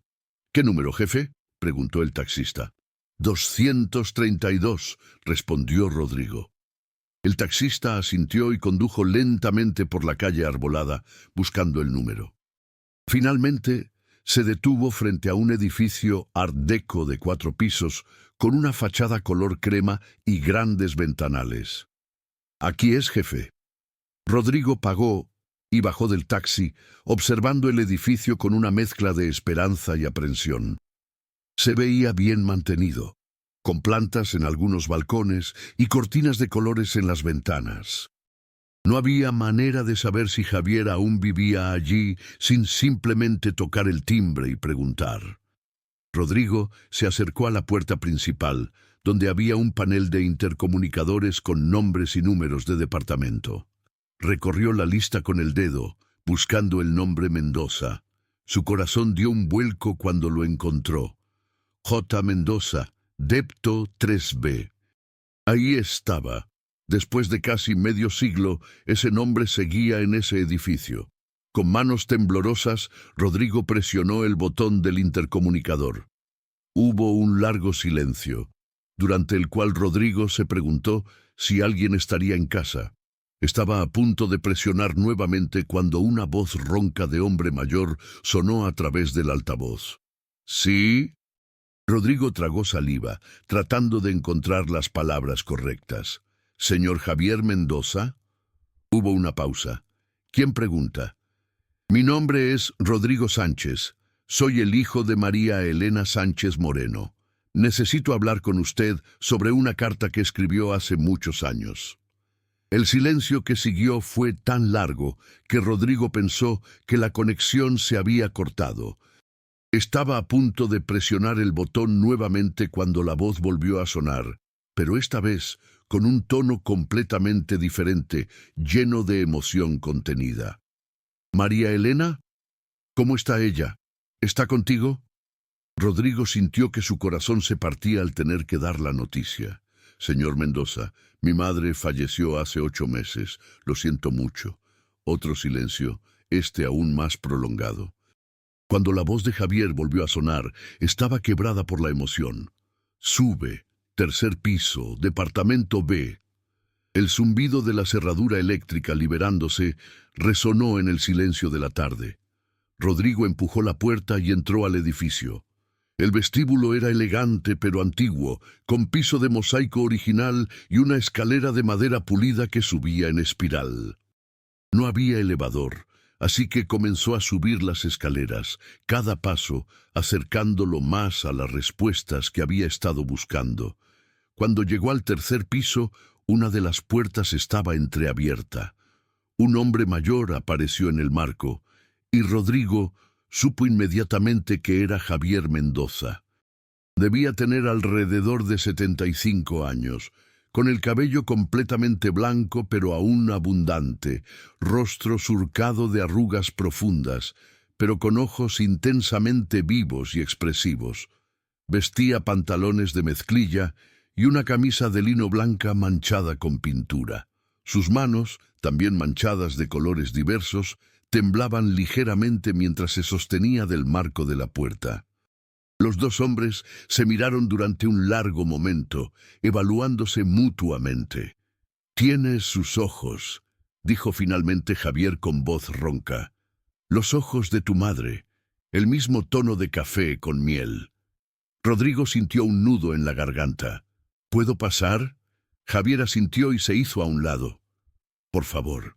¿Qué número, jefe?, preguntó el taxista. 232, respondió Rodrigo. El taxista asintió y condujo lentamente por la calle arbolada, buscando el número. Finalmente, se detuvo frente a un edificio art deco de 4 pisos, con una fachada color crema y grandes ventanales. Aquí es, jefe. Rodrigo pagó y bajó del taxi, observando el edificio con una mezcla de esperanza y aprensión. Se veía bien mantenido. con plantas en algunos balcones y cortinas de colores en las ventanas. No había manera de saber si Javier aún vivía allí sin simplemente tocar el timbre y preguntar. Rodrigo se acercó a la puerta principal, donde había un panel de intercomunicadores con nombres y números de departamento. Recorrió la lista con el dedo, buscando el nombre Mendoza. Su corazón dio un vuelco cuando lo encontró. J. Mendoza, Depto 3B. Ahí estaba. Después de casi medio siglo, ese nombre seguía en ese edificio. Con manos temblorosas, Rodrigo presionó el botón del intercomunicador. Hubo un largo silencio, durante el cual Rodrigo se preguntó si alguien estaría en casa. Estaba a punto de presionar nuevamente cuando una voz ronca de hombre mayor sonó a través del altavoz. ¿Sí? Rodrigo tragó saliva, tratando de encontrar las palabras correctas. ¿Señor Javier Mendoza? Hubo una pausa. ¿Quién pregunta? Mi nombre es Rodrigo Sánchez. Soy el hijo de María Elena Sánchez Moreno. Necesito hablar con usted sobre una carta que escribió hace muchos años. El silencio que siguió fue tan largo que Rodrigo pensó que la conexión se había cortado. Estaba a punto de presionar el botón nuevamente cuando la voz volvió a sonar, pero esta vez con un tono completamente diferente, lleno de emoción contenida. ¿María Elena? ¿Cómo está ella? ¿Está contigo? Rodrigo sintió que su corazón se partía al tener que dar la noticia. Señor Mendoza, mi madre falleció hace 8 meses. Lo siento mucho. Otro silencio, este aún más prolongado. Cuando la voz de Javier volvió a sonar, estaba quebrada por la emoción. Sube, 3er piso, departamento B. El zumbido de la cerradura eléctrica liberándose resonó en el silencio de la tarde. Rodrigo empujó la puerta y entró al edificio. El vestíbulo era elegante pero antiguo, con piso de mosaico original y una escalera de madera pulida que subía en espiral. No había elevador, así que comenzó a subir las escaleras, cada paso acercándolo más a las respuestas que había estado buscando. Cuando llegó al 3er piso, una de las puertas estaba entreabierta. Un hombre mayor apareció en el marco, y Rodrigo supo inmediatamente que era Javier Mendoza. Debía tener alrededor de 75 años, con el cabello completamente blanco pero aún abundante, rostro surcado de arrugas profundas, pero con ojos intensamente vivos y expresivos. Vestía pantalones de mezclilla y una camisa de lino blanca manchada con pintura. Sus manos, también manchadas de colores diversos, temblaban ligeramente mientras se sostenía del marco de la puerta. Los dos hombres se miraron durante un largo momento, evaluándose mutuamente. «Tienes sus ojos», dijo finalmente Javier con voz ronca. «Los ojos de tu madre, el mismo tono de café con miel». Rodrigo sintió un nudo en la garganta. «¿Puedo pasar?» Javier asintió y se hizo a un lado. «Por favor».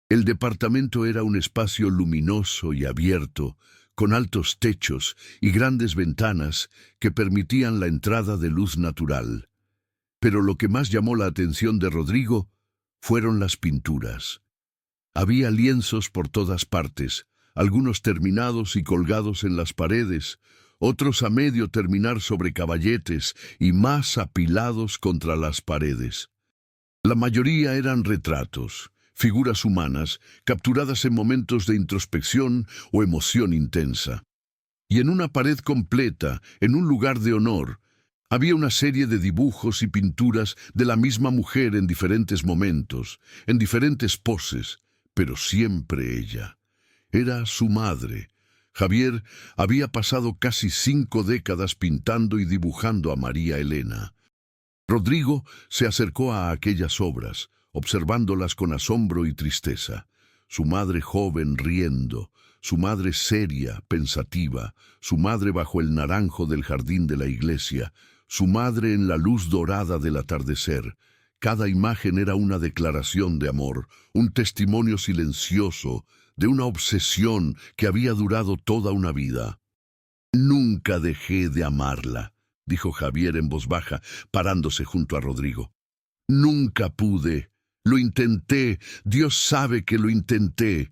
El departamento era un espacio luminoso y abierto, con altos techos y grandes ventanas que permitían la entrada de luz natural. Pero lo que más llamó la atención de Rodrigo fueron las pinturas. Había lienzos por todas partes, algunos terminados y colgados en las paredes, otros a medio terminar sobre caballetes y más apilados contra las paredes. La mayoría eran retratos, figuras humanas capturadas en momentos de introspección o emoción intensa. Y en una pared completa, en un lugar de honor, había una serie de dibujos y pinturas de la misma mujer en diferentes momentos, en diferentes poses, pero siempre ella. Era su madre. Javier había pasado casi 5 décadas pintando y dibujando a María Elena. Rodrigo se acercó a aquellas obras, observándolas con asombro y tristeza. Su madre joven riendo, su madre seria, pensativa, su madre bajo el naranjo del jardín de la iglesia, su madre en la luz dorada del atardecer. Cada imagen era una declaración de amor, un testimonio silencioso de una obsesión que había durado toda una vida. «Nunca dejé de amarla», dijo Javier en voz baja, parándose junto a Rodrigo. Nunca pude. Lo intenté. Dios sabe que lo intenté.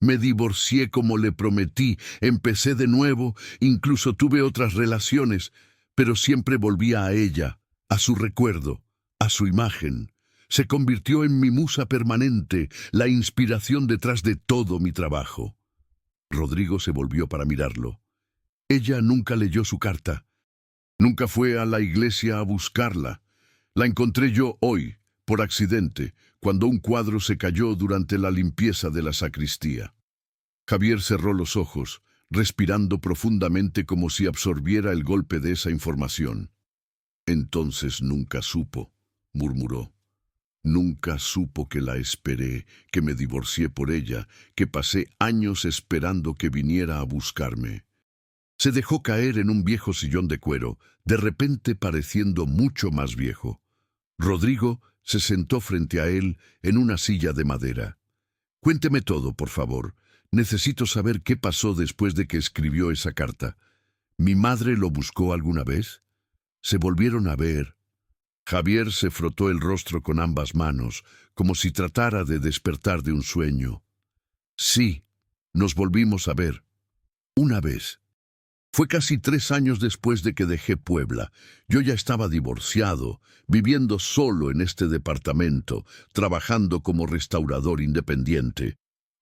Me divorcié como le prometí, empecé de nuevo, incluso tuve otras relaciones, pero siempre volvía a ella, a su recuerdo, a su imagen. Se convirtió en mi musa permanente, la inspiración detrás de todo mi trabajo. Rodrigo se volvió para mirarlo. Ella nunca leyó su carta. Nunca fue a la iglesia a buscarla. La encontré yo hoy, por accidente, cuando un cuadro se cayó durante la limpieza de la sacristía. Javier cerró los ojos, respirando profundamente como si absorbiera el golpe de esa información. Entonces nunca supo, murmuró. Nunca supo que la esperé, que me divorcié por ella, que pasé años esperando que viniera a buscarme. Se dejó caer en un viejo sillón de cuero, de repente pareciendo mucho más viejo. Rodrigo se sentó frente a él en una silla de madera. Cuénteme todo, por favor. Necesito saber qué pasó después de que escribió esa carta. ¿Mi madre lo buscó alguna vez? Se volvieron a ver. Javier se frotó el rostro con ambas manos, como si tratara de despertar de un sueño. Sí, nos volvimos a ver. Una vez. Fue casi 3 años después de que dejé Puebla. Yo ya estaba divorciado, viviendo solo en este departamento, trabajando como restaurador independiente.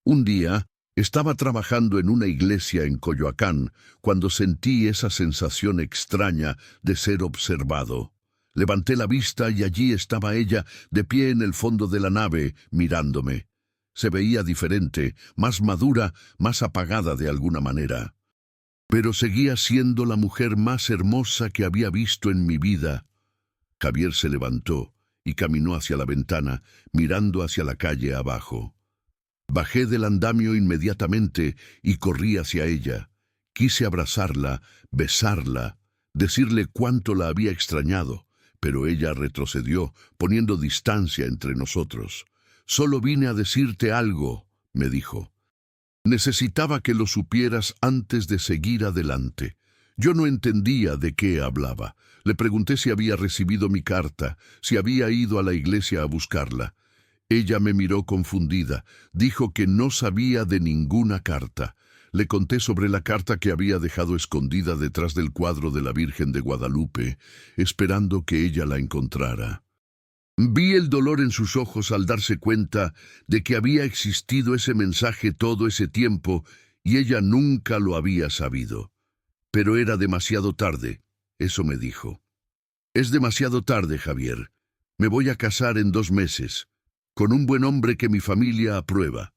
Un día, estaba trabajando en una iglesia en Coyoacán cuando sentí esa sensación extraña de ser observado. Levanté la vista y allí estaba ella, de pie en el fondo de la nave, mirándome. Se veía diferente, más madura, más apagada de alguna manera. Pero seguía siendo la mujer más hermosa que había visto en mi vida. Javier se levantó y caminó hacia la ventana, mirando hacia la calle abajo. Bajé del andamio inmediatamente y corrí hacia ella. Quise abrazarla, besarla, decirle cuánto la había extrañado, pero ella retrocedió, poniendo distancia entre nosotros. «Solo vine a decirte algo», me dijo. «Necesitaba que lo supieras antes de seguir adelante». Yo no entendía de qué hablaba. Le pregunté si había recibido mi carta, si había ido a la iglesia a buscarla. Ella me miró confundida. Dijo que no sabía de ninguna carta. Le conté sobre la carta que había dejado escondida detrás del cuadro de la Virgen de Guadalupe, esperando que ella la encontrara. Vi el dolor en sus ojos al darse cuenta de que había existido ese mensaje todo ese tiempo y ella nunca lo había sabido. Pero era demasiado tarde, eso me dijo. «Es demasiado tarde, Javier. Me voy a casar en 2 meses, con un buen hombre que mi familia aprueba.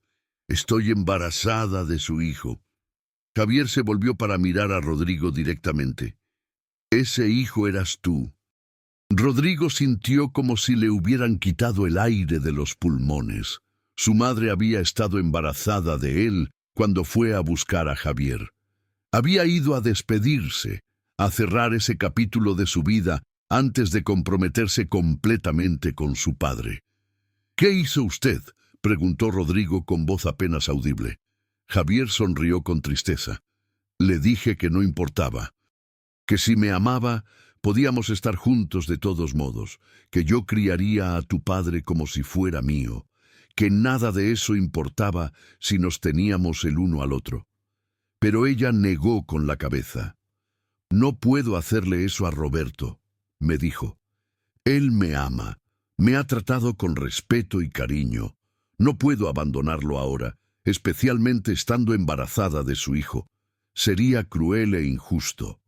Estoy embarazada de su hijo». Javier se volvió para mirar a Rodrigo directamente. «Ese hijo eras tú». Rodrigo sintió como si le hubieran quitado el aire de los pulmones. Su madre había estado embarazada de él cuando fue a buscar a Javier. Había ido a despedirse, a cerrar ese capítulo de su vida antes de comprometerse completamente con su padre. «¿Qué hizo usted?», preguntó Rodrigo con voz apenas audible. Javier sonrió con tristeza. «Le dije que no importaba, que si me amaba, podíamos estar juntos de todos modos, que yo criaría a tu padre como si fuera mío, que nada de eso importaba si nos teníamos el uno al otro». Pero ella negó con la cabeza. «No puedo hacerle eso a Roberto», me dijo. «Él me ama, me ha tratado con respeto y cariño. No puedo abandonarlo ahora, especialmente estando embarazada de su hijo. Sería cruel e injusto».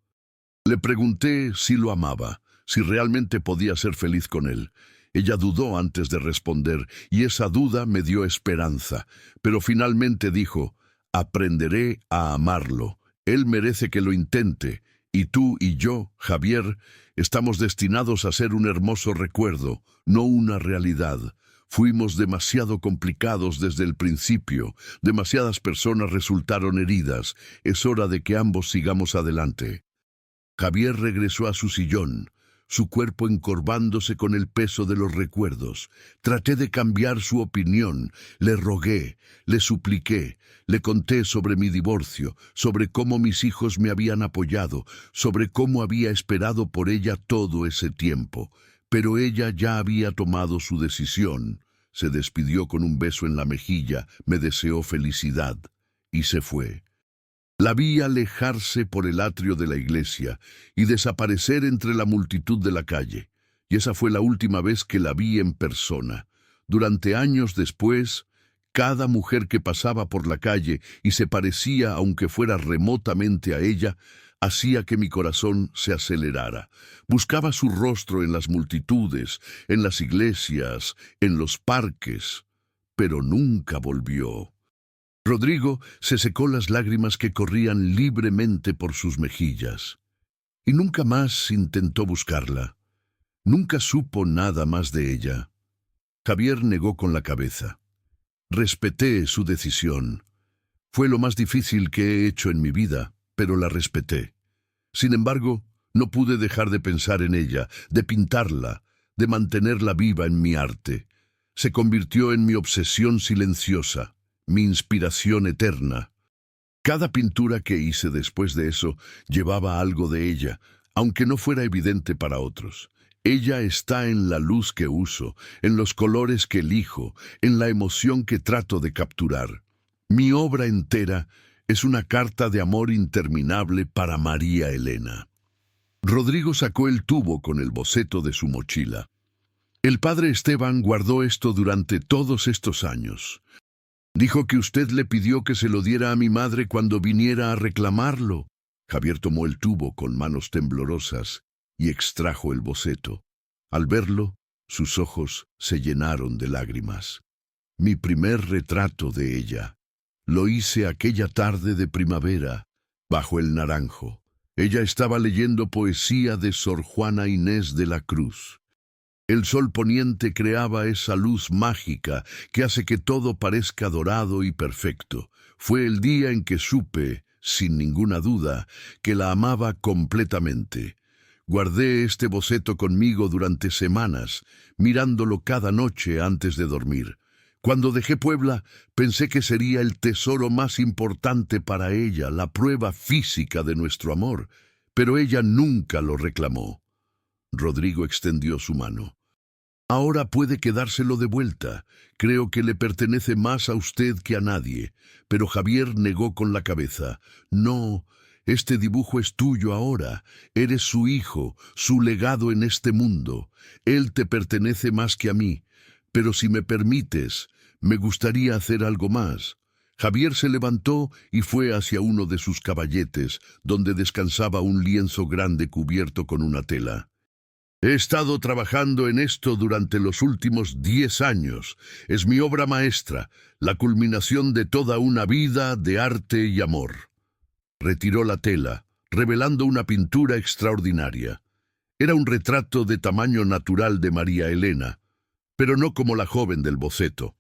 Le pregunté si lo amaba, si realmente podía ser feliz con él. Ella dudó antes de responder, y esa duda me dio esperanza, pero finalmente dijo: «Aprenderé a amarlo. Él merece que lo intente, y tú y yo, Javier, estamos destinados a ser un hermoso recuerdo, no una realidad. Fuimos demasiado complicados desde el principio, demasiadas personas resultaron heridas. Es hora de que ambos sigamos adelante». Javier regresó a su sillón. su cuerpo encorvándose con el peso de los recuerdos. Traté de cambiar su opinión, le rogué, le supliqué, le conté sobre mi divorcio, sobre cómo mis hijos me habían apoyado, sobre cómo había esperado por ella todo ese tiempo. Pero ella ya había tomado su decisión. Se despidió con un beso en la mejilla, me deseó felicidad y se fue. La vi alejarse por el atrio de la iglesia y desaparecer entre la multitud de la calle, y esa fue la última vez que la vi en persona. Durante años después, cada mujer que pasaba por la calle y se parecía, aunque fuera remotamente a ella, hacía que mi corazón se acelerara. Buscaba su rostro en las multitudes, en las iglesias, en los parques, pero nunca volvió. Rodrigo se secó las lágrimas que corrían libremente por sus mejillas. Y nunca más intentó buscarla. Nunca supo nada más de ella. Javier negó con la cabeza. Respeté su decisión. Fue lo más difícil que he hecho en mi vida, pero la respeté. Sin embargo, no pude dejar de pensar en ella, de pintarla, de mantenerla viva en mi arte. Se convirtió en mi obsesión silenciosa, mi inspiración eterna. Cada pintura que hice después de eso llevaba algo de ella, aunque no fuera evidente para otros. Ella está en la luz que uso, en los colores que elijo, en la emoción que trato de capturar. Mi obra entera es una carta de amor interminable para María Elena. Rodrigo sacó el tubo con el boceto de su mochila. El padre Esteban guardó esto durante todos estos años. Dijo que usted le pidió que se lo diera a mi madre cuando viniera a reclamarlo. Javier tomó el tubo con manos temblorosas y extrajo el boceto. Al verlo, sus ojos se llenaron de lágrimas. Mi primer retrato de ella. Lo hice aquella tarde de primavera, bajo el naranjo. Ella estaba leyendo poesía de Sor Juana Inés de la Cruz. El sol poniente creaba esa luz mágica que hace que todo parezca dorado y perfecto. Fue el día en que supe, sin ninguna duda, que la amaba completamente. Guardé este boceto conmigo durante semanas, mirándolo cada noche antes de dormir. Cuando dejé Puebla, pensé que sería el tesoro más importante para ella, la prueba física de nuestro amor, pero ella nunca lo reclamó. Rodrigo extendió su mano. Ahora puede quedárselo de vuelta. Creo que le pertenece más a usted que a nadie. Pero Javier negó con la cabeza. No, este dibujo es tuyo ahora. Eres su hijo, su legado en este mundo. Él te pertenece más que a mí. Pero si me permites, me gustaría hacer algo más. Javier se levantó y fue hacia uno de sus caballetes, donde descansaba un lienzo grande cubierto con una tela. He estado trabajando en esto durante los últimos 10 años. Es mi obra maestra, la culminación de toda una vida de arte y amor. Retiró la tela, revelando una pintura extraordinaria. Era un retrato de tamaño natural de María Elena, pero no como la joven del boceto.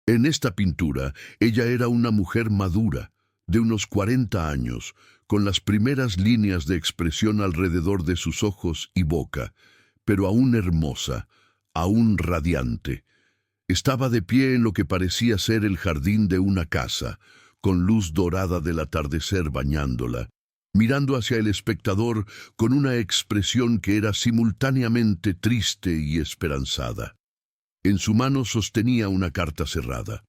En esta pintura, ella era una mujer madura, de unos 40 años, con las primeras líneas de expresión alrededor de sus ojos y boca, pero aún hermosa, aún radiante. Estaba de pie en lo que parecía ser el jardín de una casa, con luz dorada del atardecer bañándola, mirando hacia el espectador con una expresión que era simultáneamente triste y esperanzada. En su mano sostenía una carta cerrada.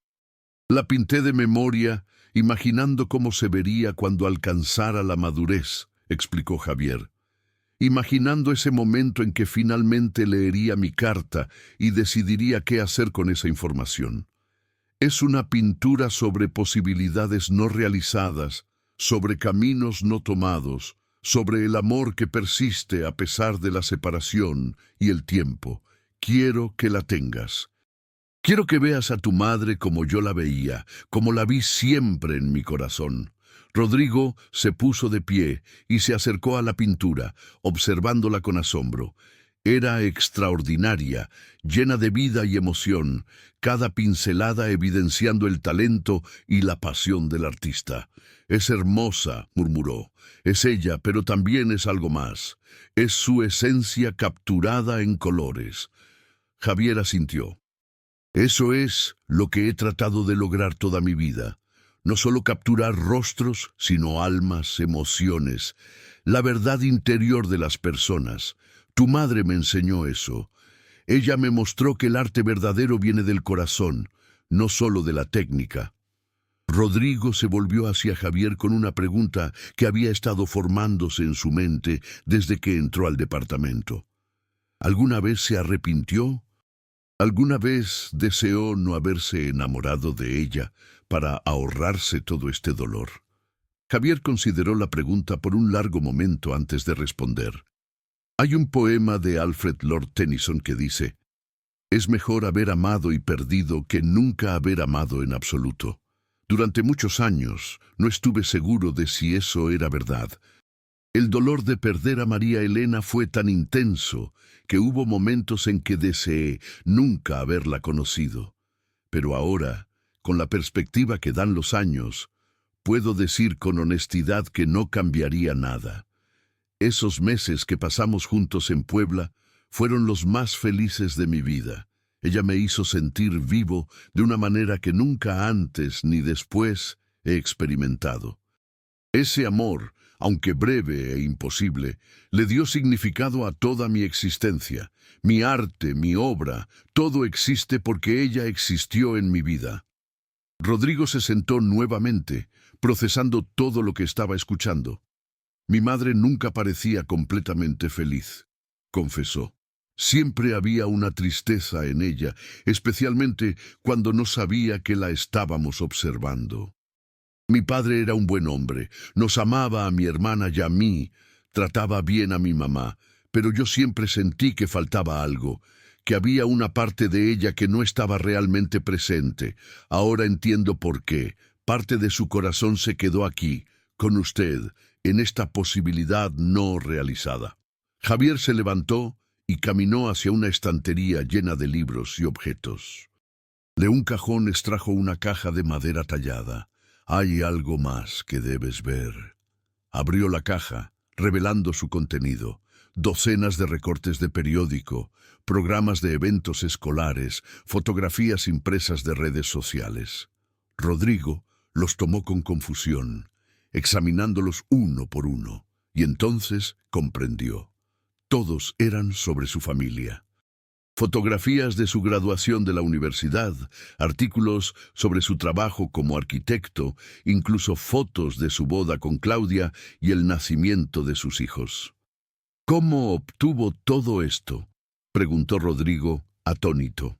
La pinté de memoria, imaginando cómo se vería cuando alcanzara la madurez, explicó Javier. Imaginando ese momento en que finalmente leería mi carta y decidiría qué hacer con esa información. Es una pintura sobre posibilidades no realizadas, sobre caminos no tomados, sobre el amor que persiste a pesar de la separación y el tiempo. Quiero que la tengas. Quiero que veas a tu madre como yo la veía, como la vi siempre en mi corazón. Rodrigo se puso de pie y se acercó a la pintura, observándola con asombro. Era extraordinaria, llena de vida y emoción, cada pincelada evidenciando el talento y la pasión del artista. «Es hermosa», murmuró. «Es ella, pero también es algo más. Es su esencia capturada en colores». Javier asintió. «Eso es lo que he tratado de lograr toda mi vida. No solo capturar rostros, sino almas, emociones, la verdad interior de las personas. Tu madre me enseñó eso. Ella me mostró que el arte verdadero viene del corazón, no solo de la técnica». Rodrigo se volvió hacia Javier con una pregunta que había estado formándose en su mente desde que entró al departamento. ¿Alguna vez se arrepintió? ¿Alguna vez deseó no haberse enamorado de ella para ahorrarse todo este dolor? Javier consideró la pregunta por un largo momento antes de responder. Hay un poema de Alfred Lord Tennyson que dice: «Es mejor haber amado y perdido que nunca haber amado en absoluto». Durante muchos años no estuve seguro de si eso era verdad. El dolor de perder a María Elena fue tan intenso que hubo momentos en que deseé nunca haberla conocido. Pero ahora, con la perspectiva que dan los años, puedo decir con honestidad que no cambiaría nada. Esos meses que pasamos juntos en Puebla fueron los más felices de mi vida. Ella me hizo sentir vivo de una manera que nunca antes ni después he experimentado. Ese amor, aunque breve e imposible, le dio significado a toda mi existencia. Mi arte, mi obra, todo existe porque ella existió en mi vida. Rodrigo se sentó nuevamente, procesando todo lo que estaba escuchando. Mi madre nunca parecía completamente feliz, confesó. Siempre había una tristeza en ella, especialmente cuando no sabía que la estábamos observando. Mi padre era un buen hombre, nos amaba a mi hermana y a mí, trataba bien a mi mamá, pero yo siempre sentí que faltaba algo, que había una parte de ella que no estaba realmente presente. Ahora entiendo por qué. Parte de su corazón se quedó aquí, con usted, en esta posibilidad no realizada. Javier se levantó y caminó hacia una estantería llena de libros y objetos. De un cajón extrajo una caja de madera tallada. «Hay algo más que debes ver». Abrió la caja, revelando su contenido. Docenas de recortes de periódico, programas de eventos escolares, fotografías impresas de redes sociales. Rodrigo los tomó con confusión, examinándolos uno por uno, y entonces comprendió. Todos eran sobre su familia. Fotografías de su graduación de la universidad, artículos sobre su trabajo como arquitecto, incluso fotos de su boda con Claudia y el nacimiento de sus hijos. «¿Cómo obtuvo todo esto?», preguntó Rodrigo, atónito.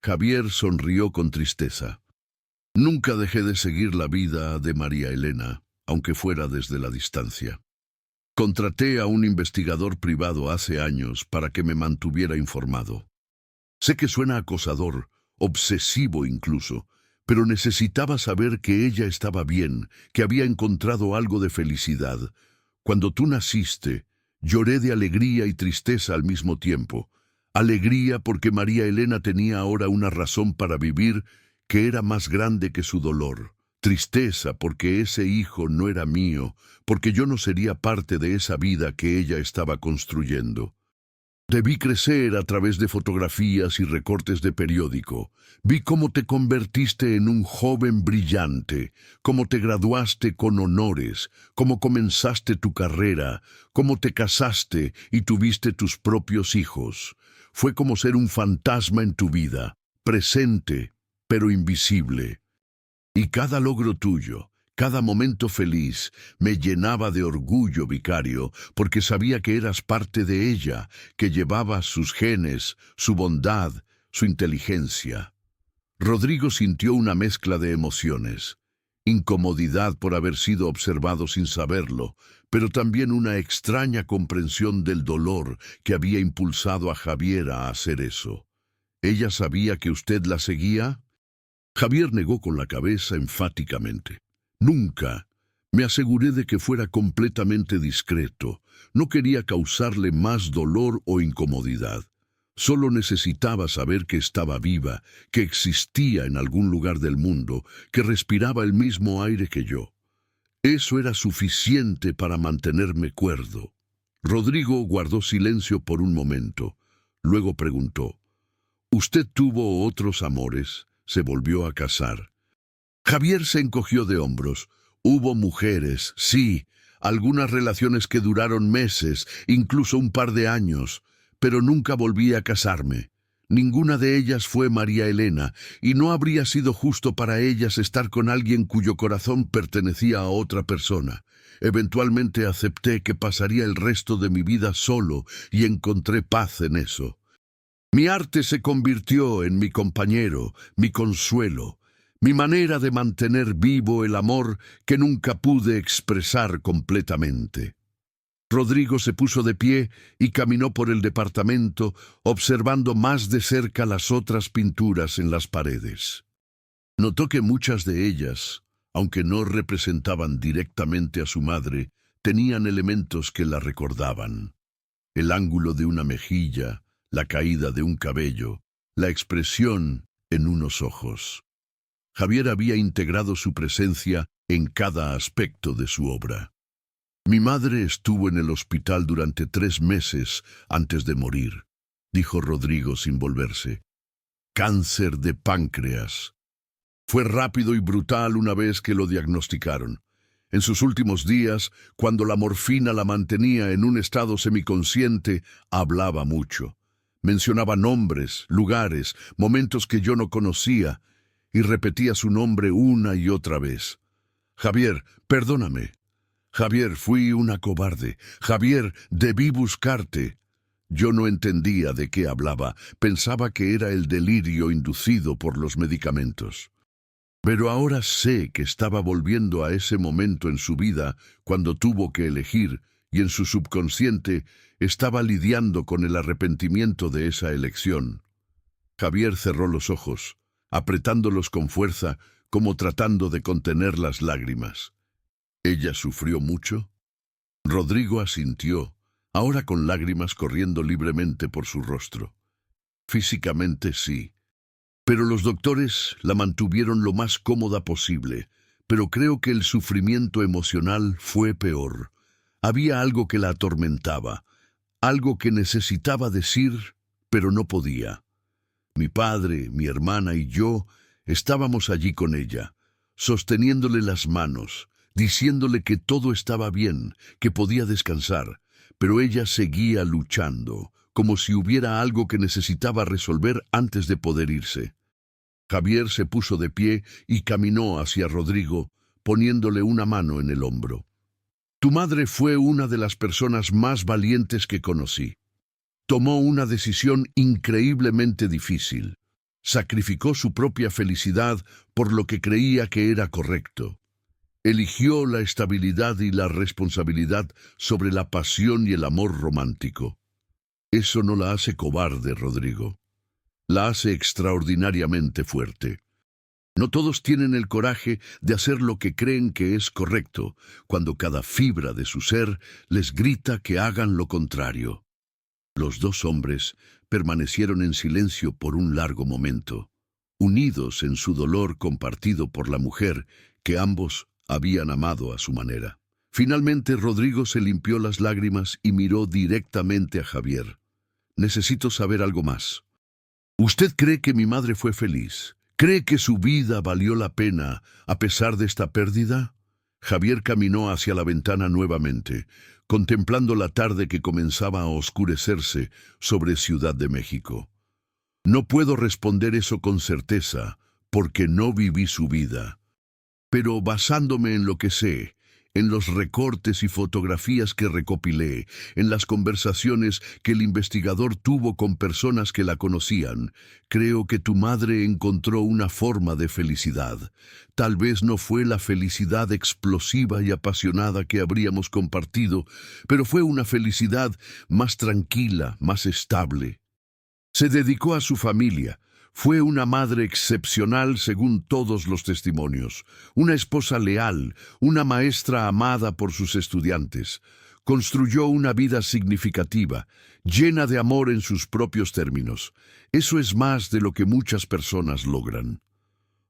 Javier sonrió con tristeza. «Nunca dejé de seguir la vida de María Elena, aunque fuera desde la distancia. Contraté a un investigador privado hace años para que me mantuviera informado. Sé que suena acosador, obsesivo incluso, pero necesitaba saber que ella estaba bien, que había encontrado algo de felicidad. Cuando tú naciste, lloré de alegría y tristeza al mismo tiempo. Alegría porque María Elena tenía ahora una razón para vivir que era más grande que su dolor. Tristeza porque ese hijo no era mío, porque yo no sería parte de esa vida que ella estaba construyendo. Debí crecer a través de fotografías y recortes de periódico. Vi cómo te convertiste en un joven brillante, cómo te graduaste con honores, cómo comenzaste tu carrera, cómo te casaste y tuviste tus propios hijos. Fue como ser un fantasma en tu vida, presente, pero invisible. Y cada logro tuyo, cada momento feliz, me llenaba de orgullo, vicario, porque sabía que eras parte de ella, que llevabas sus genes, su bondad, su inteligencia. Rodrigo sintió una mezcla de emociones. Incomodidad por haber sido observado sin saberlo, pero también una extraña comprensión del dolor que había impulsado a Javier a hacer eso. ¿Ella sabía que usted la seguía? Javier negó con la cabeza enfáticamente. Nunca, Me aseguré de que fuera completamente discreto. No quería causarle más dolor o incomodidad. Solo necesitaba saber que estaba viva, que existía en algún lugar del mundo, que respiraba el mismo aire que yo. Eso era suficiente para mantenerme cuerdo. Rodrigo guardó silencio por un momento. Luego preguntó: «¿Usted tuvo otros amores? ¿Se volvió a casar?» Javier se encogió de hombros. Hubo mujeres, sí, algunas relaciones que duraron meses, incluso un par de años, pero nunca volví a casarme. Ninguna de ellas fue María Elena, y no habría sido justo para ellas estar con alguien cuyo corazón pertenecía a otra persona. Eventualmente acepté que pasaría el resto de mi vida solo y encontré paz en eso. Mi arte se convirtió en mi compañero, mi consuelo, mi manera de mantener vivo el amor que nunca pude expresar completamente. Rodrigo se puso de pie y caminó por el departamento, observando más de cerca las otras pinturas en las paredes. Notó que muchas de ellas, aunque no representaban directamente a su madre, tenían elementos que la recordaban. El ángulo de una mejilla, la caída de un cabello, la expresión en unos ojos. Javier había integrado su presencia en cada aspecto de su obra. «Mi madre estuvo en el hospital durante 3 meses antes de morir», dijo Rodrigo sin volverse. «Cáncer de páncreas. Fue rápido y brutal una vez que lo diagnosticaron. En sus últimos días, cuando la morfina la mantenía en un estado semiconsciente, hablaba mucho. Mencionaba nombres, lugares, momentos que yo no conocía, y repetía su nombre una y otra vez. Javier, perdóname. Javier, fui una cobarde. Javier, debí buscarte». Yo no entendía de qué hablaba. Pensaba que era el delirio inducido por los medicamentos. Pero ahora sé que estaba volviendo a ese momento en su vida cuando tuvo que elegir, y en su subconsciente estaba lidiando con el arrepentimiento de esa elección. Javier cerró los ojos, apretándolos con fuerza, como tratando de contener las lágrimas. ¿Ella sufrió mucho? Rodrigo asintió, ahora con lágrimas corriendo libremente por su rostro. Físicamente sí, pero los doctores la mantuvieron lo más cómoda posible, pero creo que el sufrimiento emocional fue peor. Había algo que la atormentaba, algo que necesitaba decir, pero no podía. Mi padre, mi hermana y yo estábamos allí con ella, sosteniéndole las manos, diciéndole que todo estaba bien, que podía descansar, pero ella seguía luchando, como si hubiera algo que necesitaba resolver antes de poder irse. Javier se puso de pie y caminó hacia Rodrigo, poniéndole una mano en el hombro. «Tu madre fue una de las personas más valientes que conocí. Tomó una decisión increíblemente difícil. Sacrificó su propia felicidad por lo que creía que era correcto. Eligió la estabilidad y la responsabilidad sobre la pasión y el amor romántico. Eso no la hace cobarde, Rodrigo. La hace extraordinariamente fuerte. No todos tienen el coraje de hacer lo que creen que es correcto, cuando cada fibra de su ser les grita que hagan lo contrario». Los 2 hombres permanecieron en silencio por un largo momento, unidos en su dolor compartido por la mujer que ambos habían amado a su manera. Finalmente Rodrigo se limpió las lágrimas y miró directamente a Javier. «Necesito saber algo más. ¿Usted cree que mi madre fue feliz? ¿Cree que su vida valió la pena a pesar de esta pérdida?» Javier caminó hacia la ventana nuevamente, contemplando la tarde que comenzaba a oscurecerse sobre Ciudad de México. «No puedo responder eso con certeza, porque no viví su vida. Pero basándome en lo que sé, en los recortes y fotografías que recopilé, en las conversaciones que el investigador tuvo con personas que la conocían, creo que tu madre encontró una forma de felicidad. Tal vez no fue la felicidad explosiva y apasionada que habríamos compartido, pero fue una felicidad más tranquila, más estable. Se dedicó a su familia, Fue una madre excepcional según todos los testimonios, una esposa leal, una maestra amada por sus estudiantes. Construyó una vida significativa, llena de amor en sus propios términos. Eso es más de lo que muchas personas logran.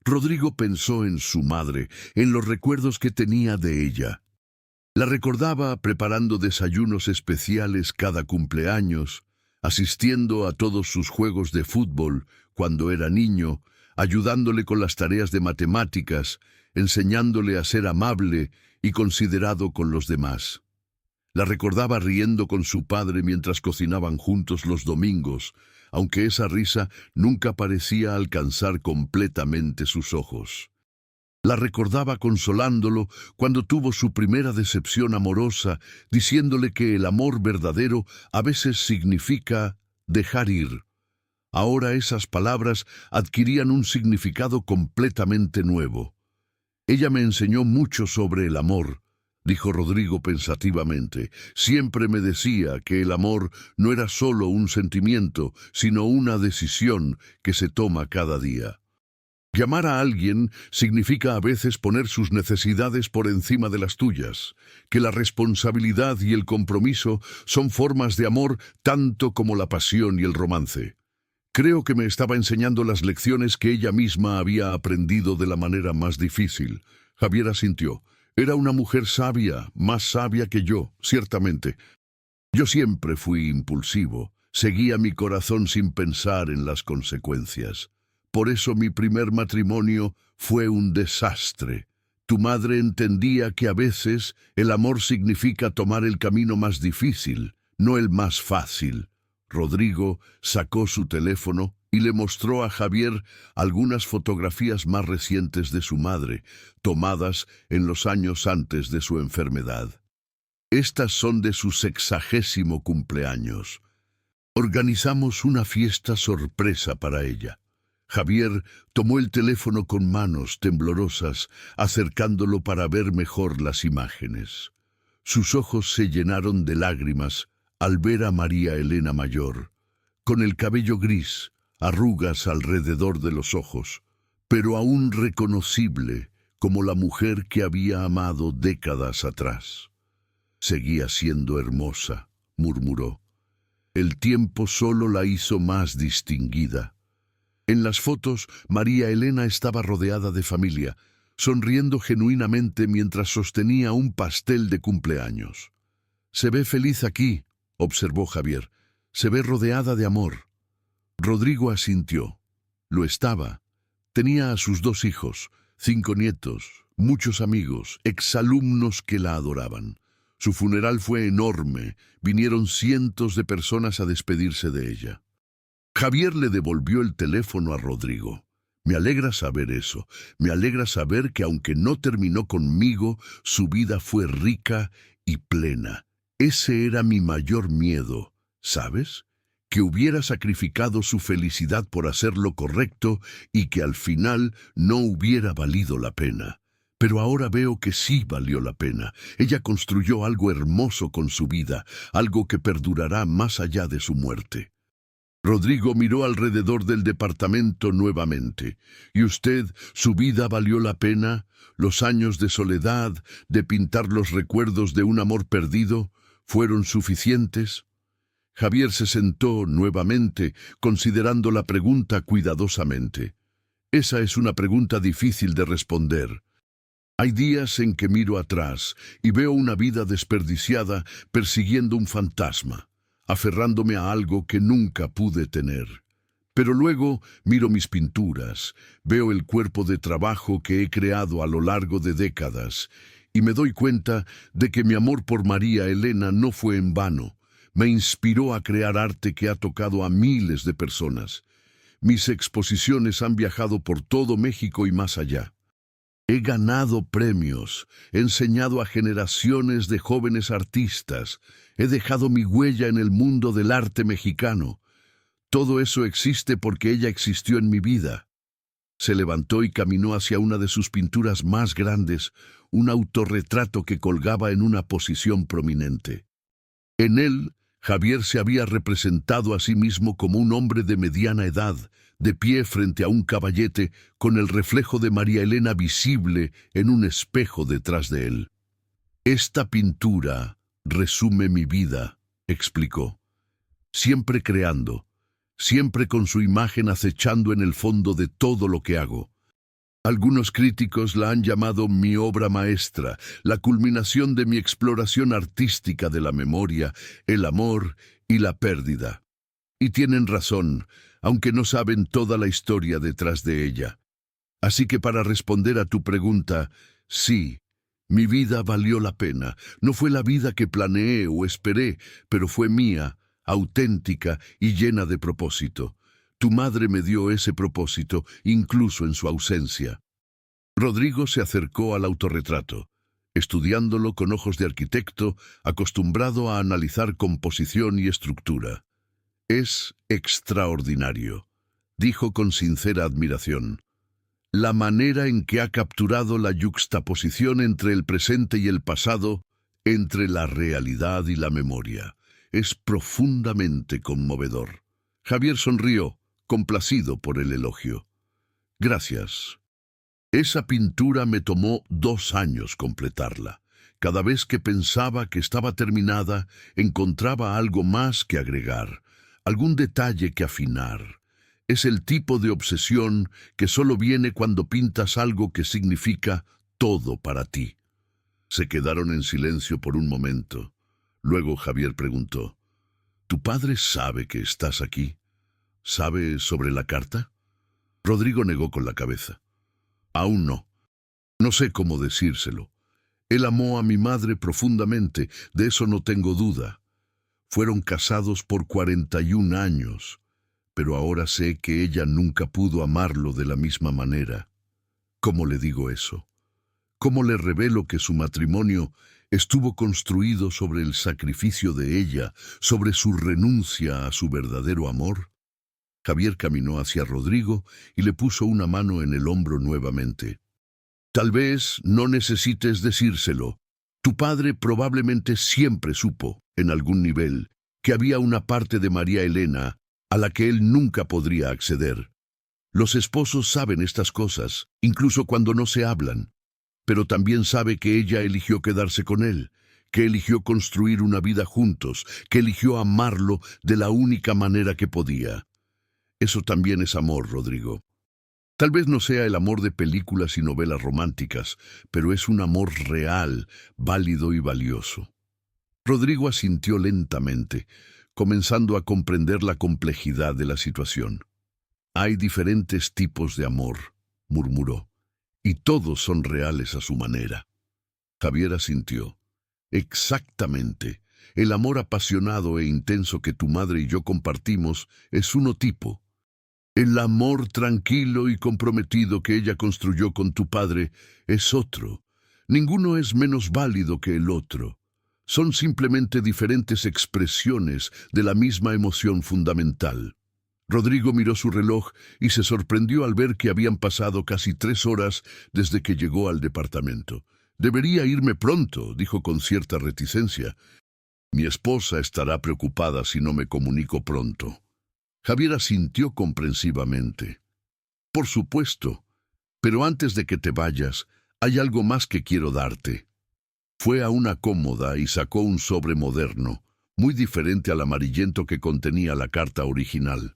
Rodrigo pensó en su madre, en los recuerdos que tenía de ella. La recordaba preparando desayunos especiales cada cumpleaños, asistiendo a todos sus juegos de fútbol cuando era niño, ayudándole con las tareas de matemáticas, enseñándole a ser amable y considerado con los demás. La recordaba riendo con su padre mientras cocinaban juntos los domingos, aunque esa risa nunca parecía alcanzar completamente sus ojos. La recordaba consolándolo cuando tuvo su primera decepción amorosa, diciéndole que el amor verdadero a veces significa dejar ir. Ahora esas palabras adquirían un significado completamente nuevo. Ella me enseñó mucho sobre el amor, dijo Rodrigo pensativamente. Siempre me decía que el amor no era solo un sentimiento, sino una decisión que se toma cada día. Llamar a alguien significa a veces poner sus necesidades por encima de las tuyas, que la responsabilidad y el compromiso son formas de amor tanto como la pasión y el romance. Creo que me estaba enseñando las lecciones que ella misma había aprendido de la manera más difícil. Javier asintió. Era una mujer sabia, más sabia que yo, ciertamente. Yo siempre fui impulsivo, seguía mi corazón sin pensar en las consecuencias. Por eso mi primer matrimonio fue un desastre. Tu madre entendía que a veces el amor significa tomar el camino más difícil, no el más fácil. Rodrigo sacó su teléfono y le mostró a Javier algunas fotografías más recientes de su madre, tomadas en los años antes de su enfermedad. Estas son de su 60º cumpleaños. Organizamos una fiesta sorpresa para ella. Javier tomó el teléfono con manos temblorosas, acercándolo para ver mejor las imágenes. Sus ojos se llenaron de lágrimas al ver a María Elena mayor, con el cabello gris, arrugas alrededor de los ojos, pero aún reconocible como la mujer que había amado décadas atrás. Seguía siendo hermosa, murmuró. El tiempo solo la hizo más distinguida. En las fotos, María Elena estaba rodeada de familia, sonriendo genuinamente mientras sostenía un pastel de cumpleaños. «Se ve feliz aquí», observó Javier. «Se ve rodeada de amor». Rodrigo asintió. Lo estaba. Tenía a sus 2 hijos, 5 nietos, muchos amigos, exalumnos que la adoraban. Su funeral fue enorme. Vinieron cientos de personas a despedirse de ella. Javier le devolvió el teléfono a Rodrigo. Me alegra saber eso. Me alegra saber que aunque no terminó conmigo, su vida fue rica y plena. Ese era mi mayor miedo, ¿sabes? Que hubiera sacrificado su felicidad por hacer lo correcto y que al final no hubiera valido la pena. Pero ahora veo que sí valió la pena. Ella construyó algo hermoso con su vida, algo que perdurará más allá de su muerte. Rodrigo miró alrededor del departamento nuevamente. ¿Y usted, su vida valió la pena? ¿Los años de soledad, de pintar los recuerdos de un amor perdido, fueron suficientes? Javier se sentó nuevamente, considerando la pregunta cuidadosamente. Esa es una pregunta difícil de responder. Hay días en que miro atrás y veo una vida desperdiciada persiguiendo un fantasma, aferrándome a algo que nunca pude tener. Pero luego miro mis pinturas, veo el cuerpo de trabajo que he creado a lo largo de décadas y me doy cuenta de que mi amor por María Elena no fue en vano. Me inspiró a crear arte que ha tocado a miles de personas. Mis exposiciones han viajado por todo México y más allá. He ganado premios, he enseñado a generaciones de jóvenes artistas, he dejado mi huella en el mundo del arte mexicano. Todo eso existe porque ella existió en mi vida. Se levantó y caminó hacia una de sus pinturas más grandes, un autorretrato que colgaba en una posición prominente. En él, Javier se había representado a sí mismo como un hombre de mediana edad, de pie frente a un caballete, con el reflejo de María Elena visible en un espejo detrás de él. «Esta pintura resume mi vida», explicó. «Siempre creando, siempre con su imagen acechando en el fondo de todo lo que hago. Algunos críticos la han llamado mi obra maestra, la culminación de mi exploración artística de la memoria, el amor y la pérdida. Y tienen razón, aunque no saben toda la historia detrás de ella. Así que para responder a tu pregunta, sí, mi vida valió la pena. No fue la vida que planeé o esperé, pero fue mía, auténtica y llena de propósito. Tu madre me dio ese propósito, incluso en su ausencia». Rodrigo se acercó al autorretrato, estudiándolo con ojos de arquitecto, acostumbrado a analizar composición y estructura. «Es extraordinario», dijo con sincera admiración. «La manera en que ha capturado la yuxtaposición entre el presente y el pasado, entre la realidad y la memoria, es profundamente conmovedor». Javier sonrió, complacido por el elogio. «Gracias. Esa pintura me tomó 2 años completarla. Cada vez que pensaba que estaba terminada, encontraba algo más que agregar, algún detalle que afinar. Es el tipo de obsesión que solo viene cuando pintas algo que significa todo para ti». Se quedaron en silencio por un momento. Luego Javier preguntó: «¿Tu padre sabe que estás aquí? ¿Sabe sobre la carta?». Rodrigo negó con la cabeza. «Aún no. No sé cómo decírselo. Él amó a mi madre profundamente, de eso no tengo duda. Fueron casados por 41 años, pero ahora sé que ella nunca pudo amarlo de la misma manera. ¿Cómo le digo eso? ¿Cómo le revelo que su matrimonio estuvo construido sobre el sacrificio de ella, sobre su renuncia a su verdadero amor?» Javier caminó hacia Rodrigo y le puso una mano en el hombro nuevamente. «Tal vez no necesites decírselo. Tu padre probablemente siempre supo, en algún nivel, que había una parte de María Elena a la que él nunca podría acceder. Los esposos saben estas cosas, incluso cuando no se hablan. Pero también sabe que ella eligió quedarse con él, que eligió construir una vida juntos, que eligió amarlo de la única manera que podía. Eso también es amor, Rodrigo. Tal vez no sea el amor de películas y novelas románticas, pero es un amor real, válido y valioso». Rodrigo asintió lentamente, comenzando a comprender la complejidad de la situación. «Hay diferentes tipos de amor», murmuró, «y todos son reales a su manera». Javier asintió. «Exactamente. El amor apasionado e intenso que tu madre y yo compartimos es uno tipo. El amor tranquilo y comprometido que ella construyó con tu padre es otro. Ninguno es menos válido que el otro. Son simplemente diferentes expresiones de la misma emoción fundamental». Rodrigo miró su reloj y se sorprendió al ver que habían pasado casi 3 horas desde que llegó al departamento. «Debería irme pronto», dijo con cierta reticencia. «Mi esposa estará preocupada si no me comunico pronto». Javier asintió comprensivamente. «Por supuesto, pero antes de que te vayas, hay algo más que quiero darte». Fue a una cómoda y sacó un sobre moderno, muy diferente al amarillento que contenía la carta original.